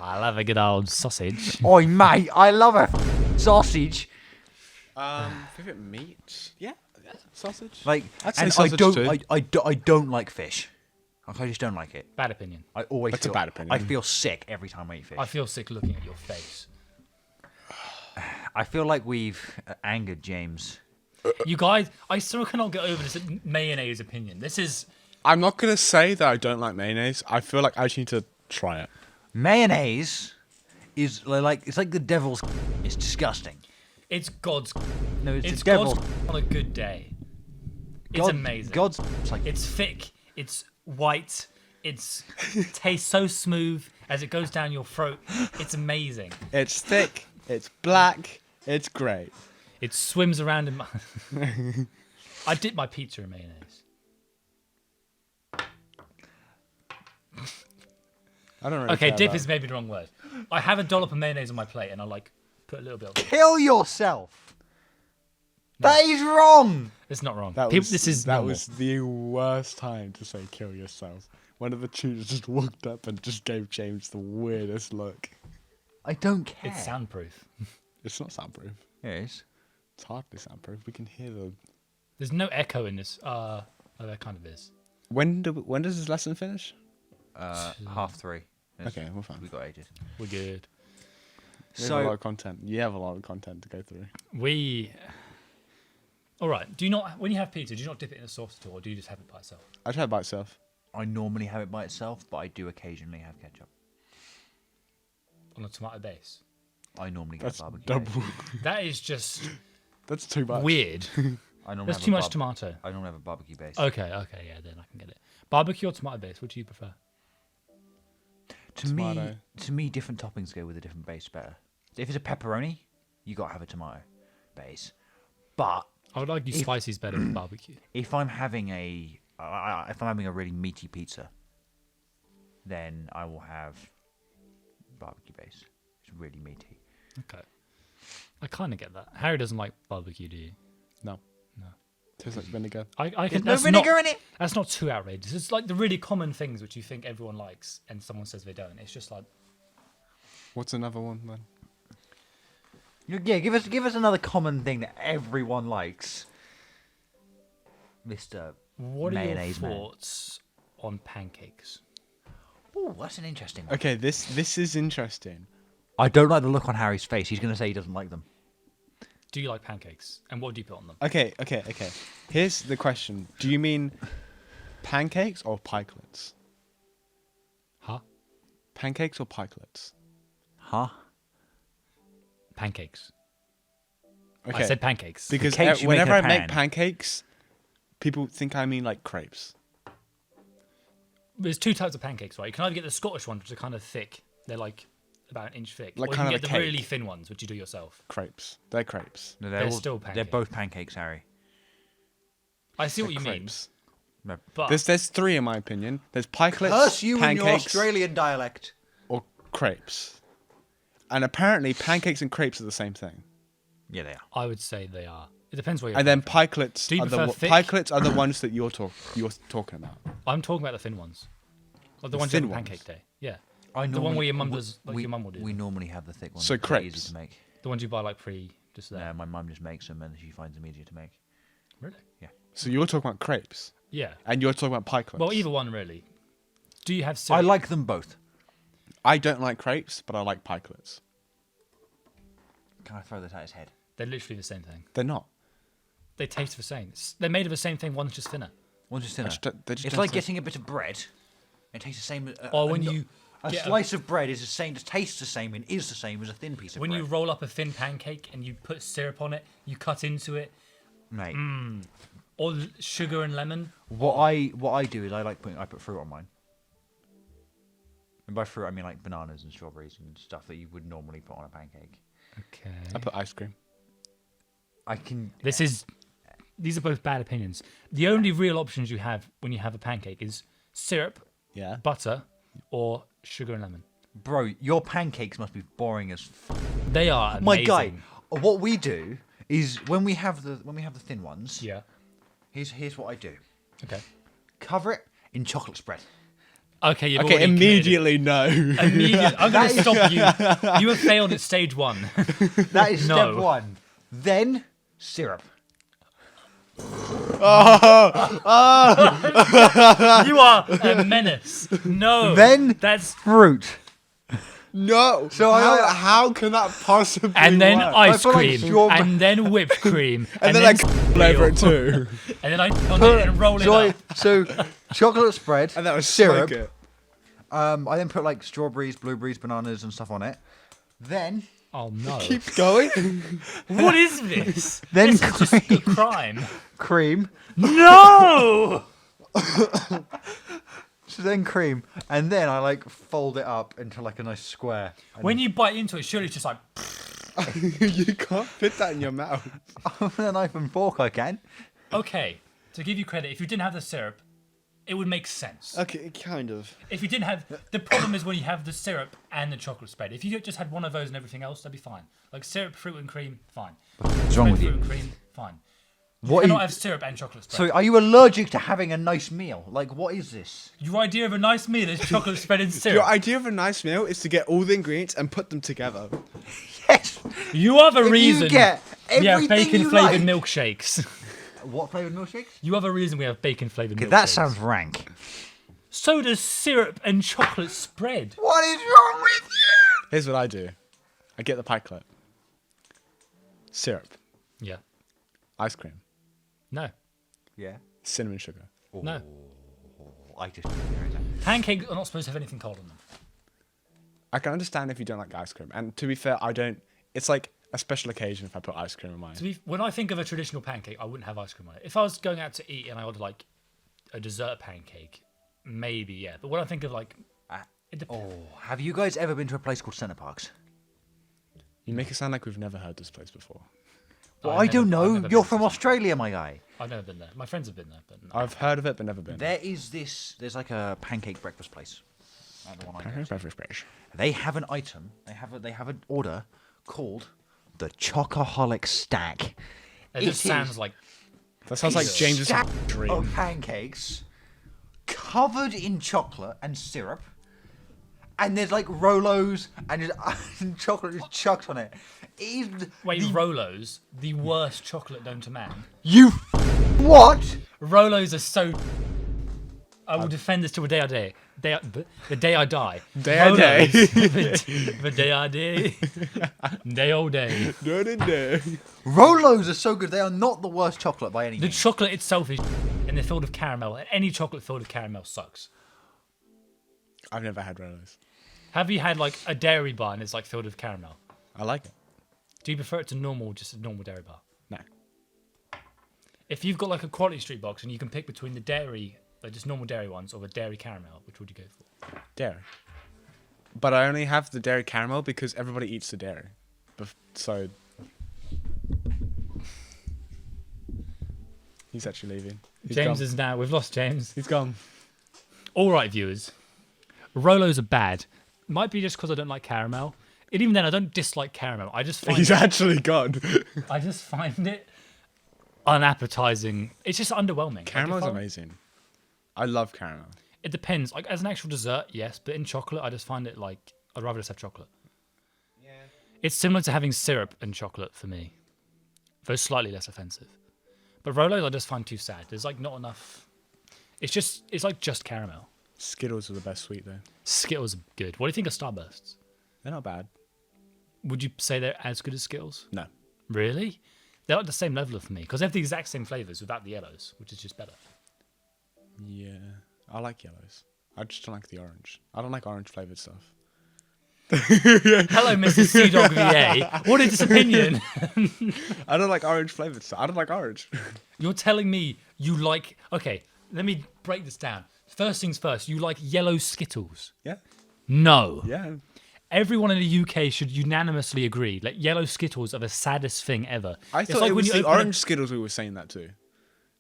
I love a good old sausage. Oi, mate, I love a sausage. Favorite meat? Yeah, sausage. Like, I'd say and sausage too. I don't like fish. Like, I just don't like it. Bad opinion. I always That's a feel, bad opinion. I feel sick every time I eat fish. I feel sick looking at your face. I feel like we've angered James. You guys, I still cannot get over this mayonnaise opinion. This is I'm not gonna say that I don't like mayonnaise. I feel like I just need to try it. Mayonnaise is like it's like the devil's. It's disgusting. it's God's. No, it's, It's the devil's. God's on a good day. It's God- amazing. God's. It's like It's thick. It's white. It's tastes so smooth as it goes down your throat. It's amazing. It's thick. It's black. It's great. It swims around in my. I dip my pizza in mayonnaise. I don't really. Okay, care dip about is maybe the wrong word. I have a dollop of mayonnaise on my plate and I like put a little bit of it. kill yourself. That is wrong. It's not wrong. That People, was, this is that normal. was the worst time to say kill yourself. One of the tutors just walked up and just gave James the weirdest look. I don't care. It's soundproof. It's not soundproof. It is. It's hardly soundproof. We can hear the. There's no echo in this. Oh, there kind of is. When does this lesson finish? 3:30. Okay, we're fine. We got ages. We're good. We have a lot So of content. You have a lot of content to go through. We. All right. Do you not, when you have pizza, do you not dip it in a sauce at all, or do you just have it by itself? I tried by itself. I normally have it by itself, but I do occasionally have ketchup. On a tomato base. I normally get That's barbecue. double. That is just That's too much. weird. I normally That's have too a much tomato. I normally have a barbecue base. Okay, yeah, then I can get it. Barbecue or tomato base? What do you prefer? Tomato. To me, different toppings go with a different base better. If it's a pepperoni, you gotta have a tomato base. But I would argue spicy's better with barbecue. if I'm having if I'm having a really meaty pizza, then I will have barbecue base. It's really meaty. Okay. I kind of get that. Harry doesn't like barbecue, do you? No. No. Tastes like vinegar. I There's can. no That's vinegar not, in it. That's not too outrageous. It's like the really common things which you think everyone likes, and someone says they don't. It's just like What's another one then? Yeah, give us another common thing that everyone likes, Mister. what are your Mayonnaise man. thoughts on pancakes? Oh, that's an interesting one. Okay, this is interesting. I don't like the look on Harry's face. He's going to say he doesn't like them. Do you like pancakes? And what do you put on them? Okay. Here's the question. Do you mean pancakes or pikelets? Huh? Pancakes or pikelets? Huh? Pancakes. Okay. I said pancakes. because cakes you make in whenever a I make pan. pancakes, people think I mean like crepes. There's two types of pancakes, right? You can either get the Scottish ones, which are kind of thick. They're like about an inch thick. Like or you kind can of get a the cake. really thin ones, which you do yourself. Crepes. They're crepes. No, They're still They're pancakes. both pancakes, Harry. I see what They're you mean. crepes. No. But There's three in my opinion. There's pikelets, Curse you and your pancakes, Australian dialect. or crepes. And apparently pancakes and crepes are the same thing. Yeah, they are. I would say they are. It depends where you're And then pikelets Do you are prefer the thick? pikelets are the ones that you're talking about. I'm talking about the thin ones. Like the The ones you have thin on ones? pancake day. Yeah. I The one normally- where your mum we- does, like we- your mum will do. We normally have the thick ones. So because they're crepes. easy to make. The ones you buy like just there. No, my mum just makes them and she finds them easier to make. Really? So you're talking about crepes, Yeah. and you're talking about pikelets. Well, either one really. Do you have I cereal? like them both. I don't like crepes, but I like pikelets. Can I throw this at his head? They're literally the same thing. They're not. They taste the same. They're made of the same thing. One's just thinner. One's just thinner. They just It's don't like taste- getting a bit of bread. It tastes the same. Or when you A slice of bread is the same, tastes the same, and is the same as a thin piece of when bread. you roll up a thin pancake and you put syrup on it, you cut into it, Mate. or sugar and lemon. What I do is I put fruit on mine. And by fruit I mean like bananas and strawberries and stuff that you would normally put on a pancake. Okay. I put ice cream. These are both bad opinions. The only real options you have when you have a pancake is syrup, Yeah. butter, or sugar and lemon. Bro, your pancakes must be boring as They are amazing. My guy, what we do is when we have the thin ones, Yeah. here's what I do. Okay. Cover it in chocolate spread. Okay, you've Okay, already committed. immediately no. Immediately. I'm going to stop you. You have failed at stage 1. That is No. step 1. Then syrup. You are a menace. No. Then that's fruit. No. So how can that possibly and then work? ice put, like, cream, strawberry- and then whipped cream, and then I all over it cereal. too. And then I on it and roll it up. So chocolate spread. And that was syrup. So good. I then put like strawberries, blueberries, bananas, and stuff on it. Then Oh no! Keep going. What is this? Then This is just a crime. cream. No! So then cream, and then I like fold it up into like a nice square. And When you bite into it, surely it's just like. You can't fit that in your mouth. with a knife and fork, I can. Okay, to give you credit, if you didn't have the syrup, it would make sense. Okay, kind of. If you didn't have, the problem is when you have the syrup and the chocolate spread. If you just had one of those and everything else, that'd be fine. Like syrup, fruit, and cream, fine. What's wrong with Fruit you? and cream, fine. You What are cannot you- have syrup and chocolate spread. So are you allergic to having a nice meal? Like, what is this? Your idea of a nice meal is chocolate spread and Your syrup. idea of a nice meal is to get all the ingredients and put them together. Yes. You have a If reason. you get we have everything bacon you flavored like. milkshakes. What flavored milkshakes? You have a reason we have bacon flavored milkshakes. That sounds rank. So does syrup and chocolate spread. What is wrong with you? Here's what I do. I get the pie clip. Syrup. Yeah. Ice cream. No. Yeah. Cinnamon sugar. No. I just. Pancakes are not supposed to have anything cold on them. I can understand if you don't like ice cream. And to be fair, I don't. It's like a special occasion if I put ice cream in mine. When I think of a traditional pancake, I wouldn't have ice cream on it. If I was going out to eat and I ordered like a dessert pancake, maybe, yeah. But when I think of like, it depends. Have you guys ever been to a place called Centre Parks? You make it sound like we've never heard this place before. Well, I've I never- don't I've know. never You're been from to- Australia, my guy. I've never been there. My friends have been there, but no. I've heard of it, but never been. There is this. There's like a pancake breakfast place. Like the one I go to. Beverage. They have an item. They have an order called the Chocoholic Stack. It just sounds like That sounds like James's stack dream. of pancakes covered in chocolate and syrup, and there's like Rolos and, and chocolate is chucked on it. It is wait, Rolos, the worst chocolate known to man. you what? Rolos are so. I will defend this till the day I die. The day I die. Day I die. The day I die. Day all day. No. Rolos are so good. They are not the worst chocolate by any The means. chocolate itself is and they're filled with caramel. Any chocolate filled with caramel sucks. I've never had one of those. Have you had like a dairy bar and it's like filled with caramel? I like it. Do you prefer it to just a normal dairy bar? No. If you've got like a Quality Street box and you can pick between the dairy, like just normal dairy ones, or the dairy caramel, which would you go for? Dairy. But I only have the dairy caramel because everybody eats the dairy. So. He's actually leaving. James is now. We've lost James. He's gone. All right, viewers. Rolos are bad. Might be just because I don't like caramel. And even then, I don't dislike caramel. I just find He's actually gone. I just find it unappetizing. It's just underwhelming. Caramel's like if amazing. I love caramel. It depends. Like as an actual dessert, yes, but in chocolate, I just find it like I'd rather just have chocolate. Yeah. It's similar to having syrup and chocolate for me, though slightly less offensive. But Rolos, I just find too sad. There's like not enough. It's like just caramel. Skittles are the best sweet though. Skittles are good. What do you think of Starbursts? They're not bad. Would you say they're as good as Skittles? No. Really? They're at the same level for me because they have the exact same flavors without the yellows, which is just better. Yeah. I like yellows. I just don't like the orange. I don't like orange flavored stuff. Hello, Mr. Sea Dog VA. What is this opinion? I don't like orange flavored stuff. I don't like orange. You're telling me you like... Okay, let me break this down. First things first, you like yellow Skittles? Yeah. No. Yeah. Everyone in the UK should unanimously agree. Like, yellow Skittles are the saddest thing ever. I It's thought like it when was you the open a- orange Skittles we were saying that too.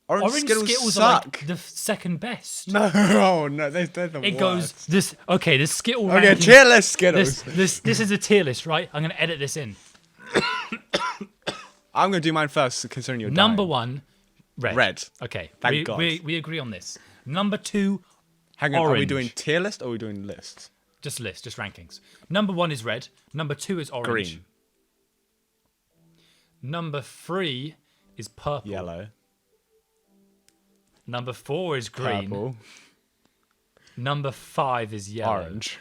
Orange, Orange Skittles, are suck. like the second best. No, oh, no, they're the It worst. goes this. Okay, the Skittle. Okay, ranking- tier list Skittles. This is a tier list, right? I'm gonna edit this in. I'm gonna do mine first, considering you're Number dying. 1, red. Red. Okay, Thank God. we agree on this. Number 2, Hang on, are we orange. doing tier list or are we doing list? just list, just rankings. Number 1 is red. Number 2 is orange. Green. Number 3 is purple. Yellow. Number 4 is green. Purple. Number 5 is yellow. Orange.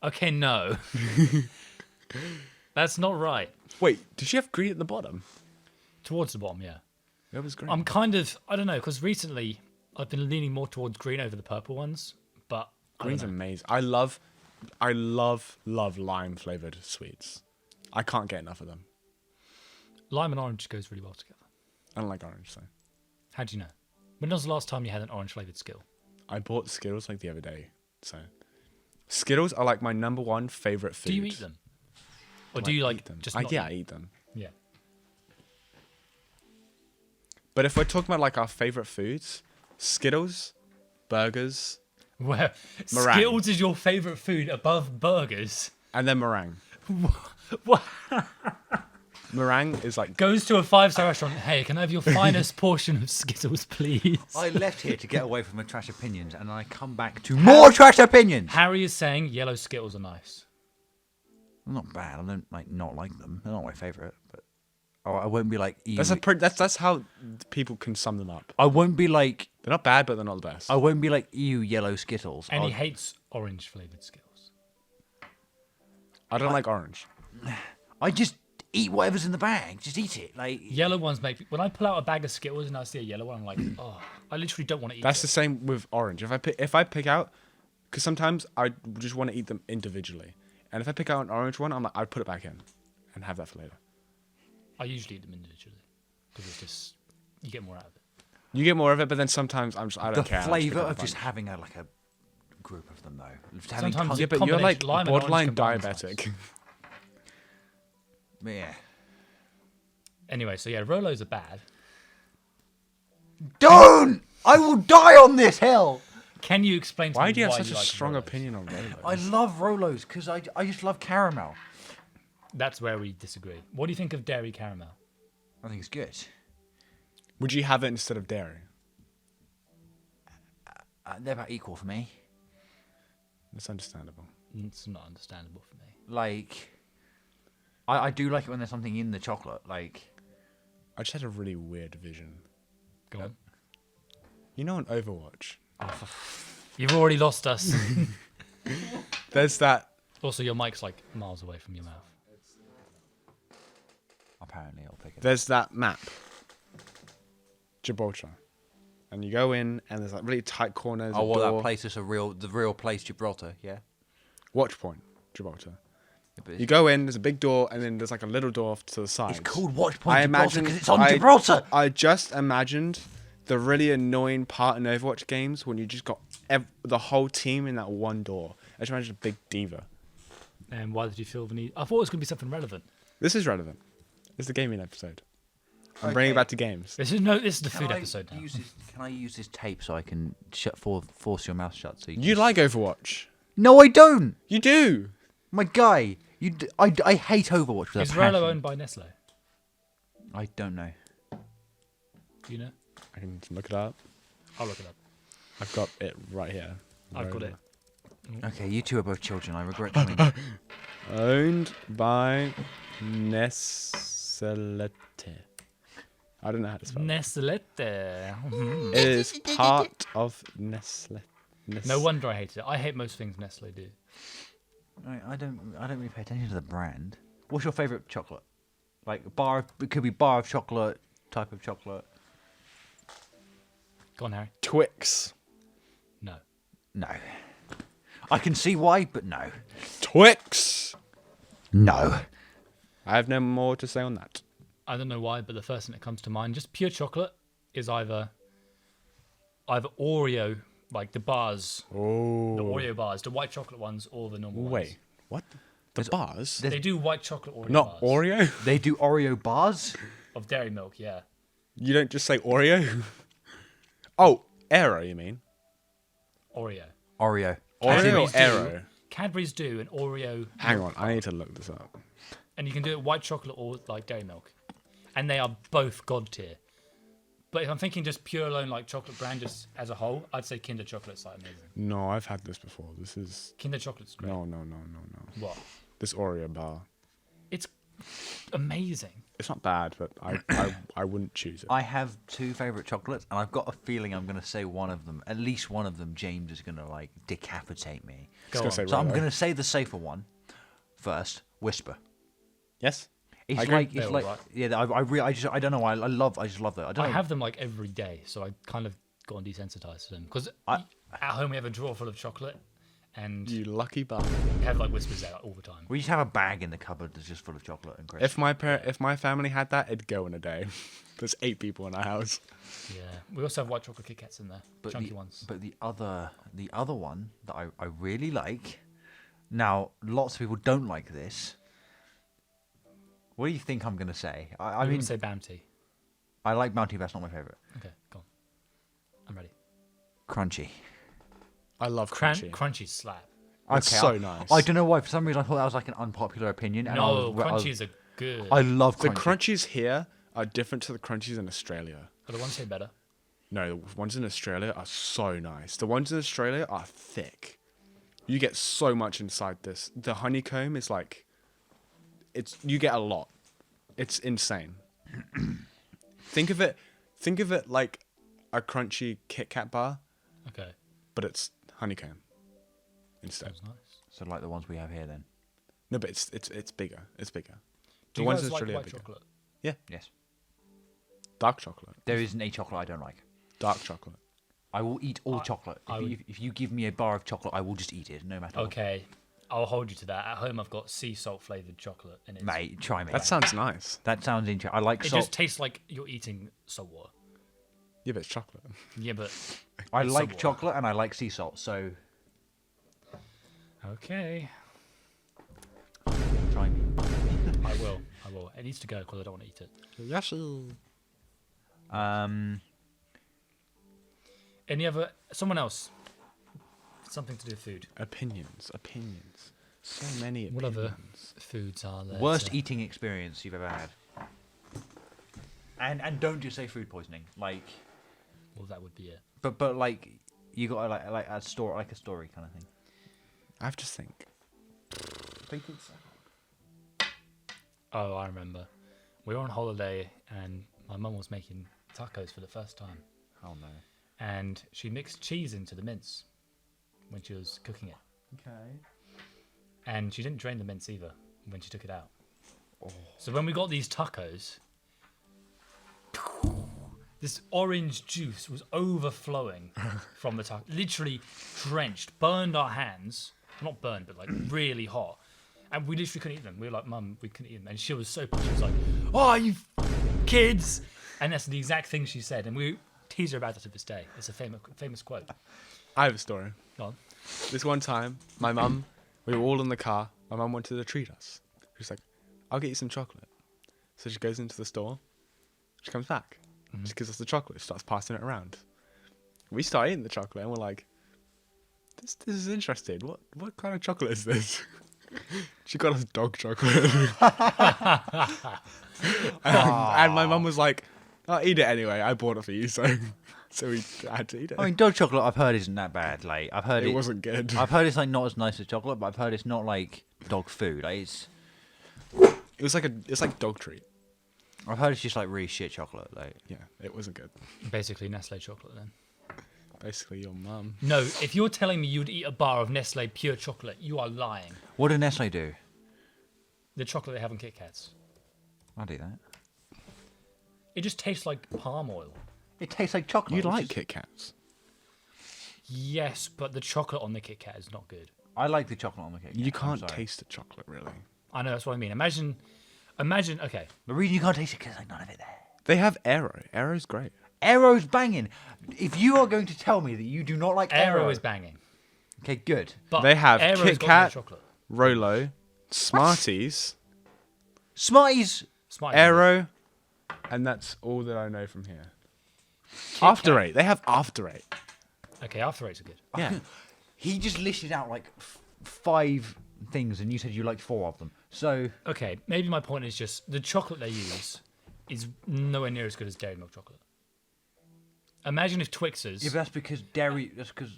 Okay, no. That's not right. Wait, did she have green at the bottom? Towards the bottom, yeah. It was green. I'm kind of, I don't know, because recently I've been leaning more towards green over the purple ones, but Green's I don't know. amazing. I love lime flavored sweets. I can't get enough of them. Lime and orange goes really well together. I don't like orange, so. How do you know? When was the last time you had an orange flavored Skill? I bought Skittles like the other day, so. Skittles are like my number 1 favorite food. Do you eat them? Or do you like eat them? just not yeah, eat? I eat them. Yeah. But if we're talking about like our favorite foods, Skittles, burgers, Well, Meringue. Skittles is your favorite food above burgers. and then meringue. What? Meringue is like Goes to a 5-star restaurant. Hey, can I have your finest portion of Skittles, please? I left here to get away from the trash opinions, and I come back to more trash opinions. Harry is saying yellow Skittles are nice. Not bad. I don't not like them. They're not my favorite, but I won't be like. Ew. that's how people can sum them up. I won't be like. They're not bad, but they're not the best. I won't be like ew yellow Skittles. And he I'll- hates orange flavored Skittles. I don't like orange. I just eat whatever's in the bag. Just eat it. Like Yellow ones make me, when I pull out a bag of Skittles and I see a yellow one, I'm like, oh, I literally don't want to eat That's it. the same with orange. If I pick out, because sometimes I just want to eat them individually, and if I pick out an orange one, I'm like, I'd put it back in, and have that for later. I usually eat them individually because it's just you get more out of it. You get more of it, but then sometimes I don't the care. I'll flavour pick up of a just bunch. having a group of them though. Just having Sometimes tons- Yeah, but you're like combination, lime and orange borderline combined is diabetic. yeah. Anyway, so yeah, Rolos are bad. Don't! I will die on this hill. Can you explain to Why me do you have why such a like strong Rolos? opinion on Rolos? I love Rolos because I just love caramel. That's where we disagree. What do you think of dairy caramel? I think it's good. Would you have it instead of dairy? They're about equal for me. That's understandable. It's not understandable for me. Like, I do like it when there's something in the chocolate. Like, I just had a really weird vision. Go on. You know, in Overwatch, You've already lost us. there's that. Also, your mic's like miles away from your mouth. apparently I'll pick it. There's that map, Gibraltar, and you go in, and there's like really tight corners. Oh, a well, door. that place is the real place, Gibraltar. Yeah. Watch point, Gibraltar. Yeah, but You go in, there's a big door, and then there's like a little door off to the side. it's called Watch Point I Gibraltar imagine because it's on Gibraltar. I just imagined the really annoying part in Overwatch games when you just got the whole team in that one door. I just imagined a big diva. And why did you feel the need? I thought it was going to be something relevant. This is relevant. It's the gaming episode. I'm bringing it back to games. This is the Can food I episode now. Can I use this tape so I can force your mouth shut? So You like Overwatch? No, I don't. You do. My guy, I hate Overwatch with a Is passion. Rolo owned by Nestle? I don't know. Do you know? I can look it up. I'll look it up. I've got it right here. I've got it. Okay, you two are both children. I regret telling you. Owned by Nestlé. I don't know how to spell it. Nestle. Mhm. It is part of Nestlé. No wonder I hate it. I hate most things Nestle do. I don't really pay attention to the brand. What's your favorite chocolate? Like it could be bar of chocolate, type of chocolate. Go on, Harry. Twix. No. No. I can see why, but no. Twix. No. I have no more to say on that. I don't know why, but the first thing that comes to mind, just pure chocolate, is either Oreo, like the bars, Oh. the Oreo bars, the white chocolate ones, or the normal ones. Wait, what? The bars? They do white chocolate Oreo Not bars. Oreo? They do Oreo bars? Of dairy milk, yeah. You don't just say Oreo? Oh, Aero, you mean? Oreo. Oreo. Oreo or Cadbury's do- Aero? Cadbury's do an Oreo, Hang on, I need to look this up. and you can do it white chocolate or like dairy milk, and they are both god tier. But if I'm thinking just pure alone like chocolate brand just as a whole, I'd say Kinder Chocolate's like amazing. No, I've had this before. This is... Kinder Chocolate's great. No. What? This Oreo bar. It's amazing. It's not bad, but I wouldn't choose it. I have two favourite chocolates, and I've got a feeling I'm going to say one of them. At least one of them, James is going to, like, decapitate me. Go gonna on. say So I'm Rolo. going to say the safer one first. Whisper. Yes? It's I agree. like, it's They're like, alright. yeah. I don't know why. I just love that. I don't I know. have them like every day, so I kind of got desensitized to them. Because I- at home we have a drawer full of chocolate, and You lucky bastard. we have like Whispers there all the time. We just have a bag in the cupboard that's just full of chocolate and crisps. If my family had that, it'd go in a day. There's 8 people in our house. Yeah, we also have white chocolate Kit Kats in there, chunky ones. But the other one that I really like. Now, lots of people don't like this. What do you think I'm gonna say? I I'm mean, gonna say Bounty. I like Bounty, but that's not my favorite. Okay, go on. I'm ready. Crunchy. I love crunchy. Crunchy slap. It's so nice. I don't know why. For some reason, I thought that was like an unpopular opinion. And No, crunchies are good. I love The crunchy. crunchies here are different to the crunchies in Australia. Are the ones here better? No, the ones in Australia are so nice. The ones in Australia are thick. You get so much inside this. The honeycomb is like... You get a lot. It's insane. Think of it like a crunchy Kit Kat bar, Okay, but it's honeycomb instead. sounds nice. So like the ones we have here, then. No, but it's bigger. It's bigger. Do The you ones guys in like Australia are white bigger. chocolate? Yes. Dark chocolate. There isn't a chocolate I don't like. Dark chocolate. I will eat all chocolate. If you give me a bar of chocolate, I will just eat it, no matter what. Okay, I'll hold you to that. At home, I've got sea salt flavored chocolate, and it's, Mate, try me. That sounds nice. That sounds interesting. I like it salt. just tastes like you're eating salt water. Yeah, but it's chocolate. Yeah, but I it's like salt water. chocolate and I like sea salt. So Okay, try me. I will. It needs to go because I don't want to eat it. Yes. Any other? Someone else. Something to do with food. Opinions. So many opinions. What other foods are there? Worst to- eating experience you've ever had. And don't just say food poisoning. Like, Well, that would be it. but like you got like a story kind of thing. I have to think. Oh, I remember. We were on holiday and my mum was making tacos for the first time. Oh no. And she mixed cheese into the mince when she was cooking it. Okay. And she didn't drain the mince either when she took it out. So when we got these tacos, this orange juice was overflowing from the taco. Literally drenched, burned our hands. Not burned, but like really hot. And we literally couldn't eat them. We were like, Mum, we couldn't eat them. And she was so pissed. She was like, oh, you kids. And that's the exact thing she said. And we tease her about it to this day. It's a famous quote. I have a story. Go on. This one time, my mum, we were all in the car. My mum wanted to treat us. She was like, I'll get you some chocolate. So she goes into the store. She comes back. She gives us the chocolate. She starts passing it around. We start eating the chocolate and we're like, this is interesting. What kind of chocolate is this? She got us dog chocolate. and my mum was like, I'll eat it anyway. I bought it for you, so we had to eat it. I mean, dog chocolate I've heard isn't that bad. Like I've heard it wasn't good. I've heard it's like not as nice as chocolate, but I've heard it's not like dog food. Like it's It's like dog treat. I've heard it's just like really shit chocolate. Like Yeah, it wasn't good. Basically, Nestle chocolate then. Basically, your mum. No, if you're telling me you'd eat a bar of Nestle pure chocolate, you are lying. what do Nestle do? The chocolate they have in Kit Kats. I'll do that. It just tastes like palm oil. It tastes like chocolate. You which like is- Kit Kats? Yes, but the chocolate on the Kit Kat is not good. I like the chocolate on the cake. You can't taste the chocolate, really. I know, that's what I mean. Imagine, okay. The reason you can't taste it because like none of it there. They have Aero. Aero's great. Aero's banging. If you are going to tell me that you do not like Aero is banging. okay, good. But They have Aero's Kit got no Kat, chocolate. Rolo, Smarties, Smarties. Smarties. Aero, and that's all that I know from here. After Eight. They have After Eight. Okay, After Eights are good. Yeah. He just listed out like 5 things, and you said you liked 4 of them. So Okay, maybe my point is just the chocolate they use is nowhere near as good as Dairy Milk chocolate. Imagine if Twixers. yeah, but that's because dairy. That's because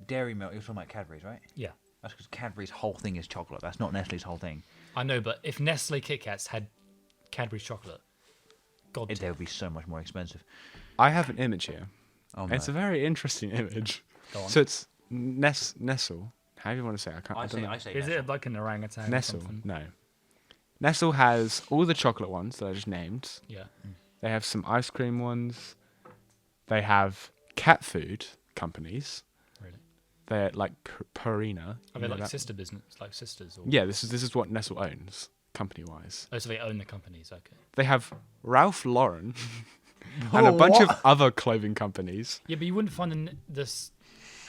dairy milk. You're talking about Cadbury's, right? Yeah, That's because Cadbury's whole thing is chocolate. That's not Nestle's whole thing. I know, but if Nestle Kit Kats had Cadbury's chocolate, God, They would be so much more expensive. I have an image here. Oh, It's no. a very interesting image. Go on. So it's Nestle. How do you want to say it? I don't know. I say is it like an orangutan? or Nestle. something? No. Nestle has all the chocolate ones that I just named. Yeah. They have some ice cream ones. They have cat food companies. Really? They're like Purina. Are you they know like that? sister business, like sisters? Or... Yeah, this is what Nestle owns, company wise. Oh, so they own the companies. Okay. They have Ralph Lauren and a bunch of What? other clothing companies. Yeah, but you wouldn't find this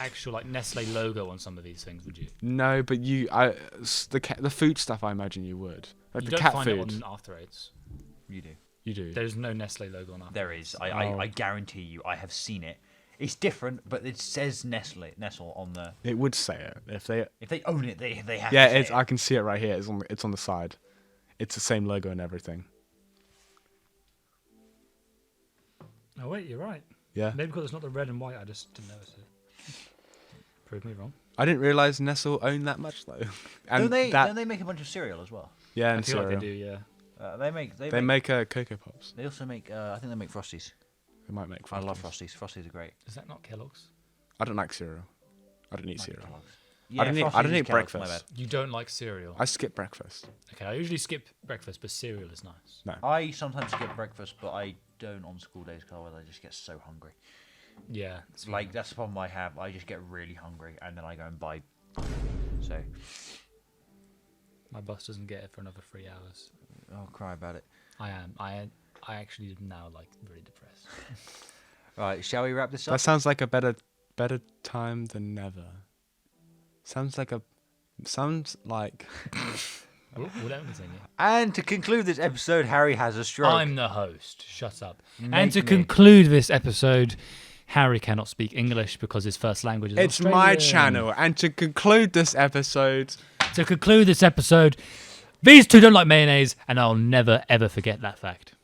actual like Nestle logo on some of these things, would you? No, but the food stuff I imagine you would. Like You the don't cat find food. it on After Eights. You do. You do. There's no Nestle logo on After. There is. Oh. I guarantee you. I have seen it. It's different, but it says Nestle on the. It would say it if they. If they own it, they have. Yeah, to say it's. I can see it right here. It's on the side. It's the same logo and everything. Oh wait, you're right. Yeah. Maybe because it's not the red and white, I just didn't notice it. Prove me wrong. I didn't realize Nestle owned that much though. And Don't they make a bunch of cereal as well? yeah, I and feel cereal. like they do, yeah. They make. Cocoa Pops. They also make. I think they make Frosties. They might make. I love Frosties. Frosties. Frosties are great. Is that not Kellogg's? I don't like cereal. I don't eat cereal. Yeah, I don't Frosties eat is Kellogg's, my breakfast. You don't like cereal? I skip breakfast. Okay, I usually skip breakfast, but cereal is nice. No. bad. I sometimes skip breakfast, but I don't on school days because I just get so hungry. Yeah. It's like that's the problem I have. I just get really hungry and then I go and buy. So My bus doesn't get it for another 3 hours. I'll cry about it. I am. I actually am now like really depressed. Right, shall we wrap this up? That sounds like a better time than never. Sounds like. We'll let me continue. And to conclude this episode, Harry has a stroke. I'm the host. Shut up. Make And to me. conclude this episode, Harry cannot speak English because his first language is It's my Australian. channel, and to conclude this episode, To conclude this episode, these two don't like mayonnaise, and I'll never ever forget that fact.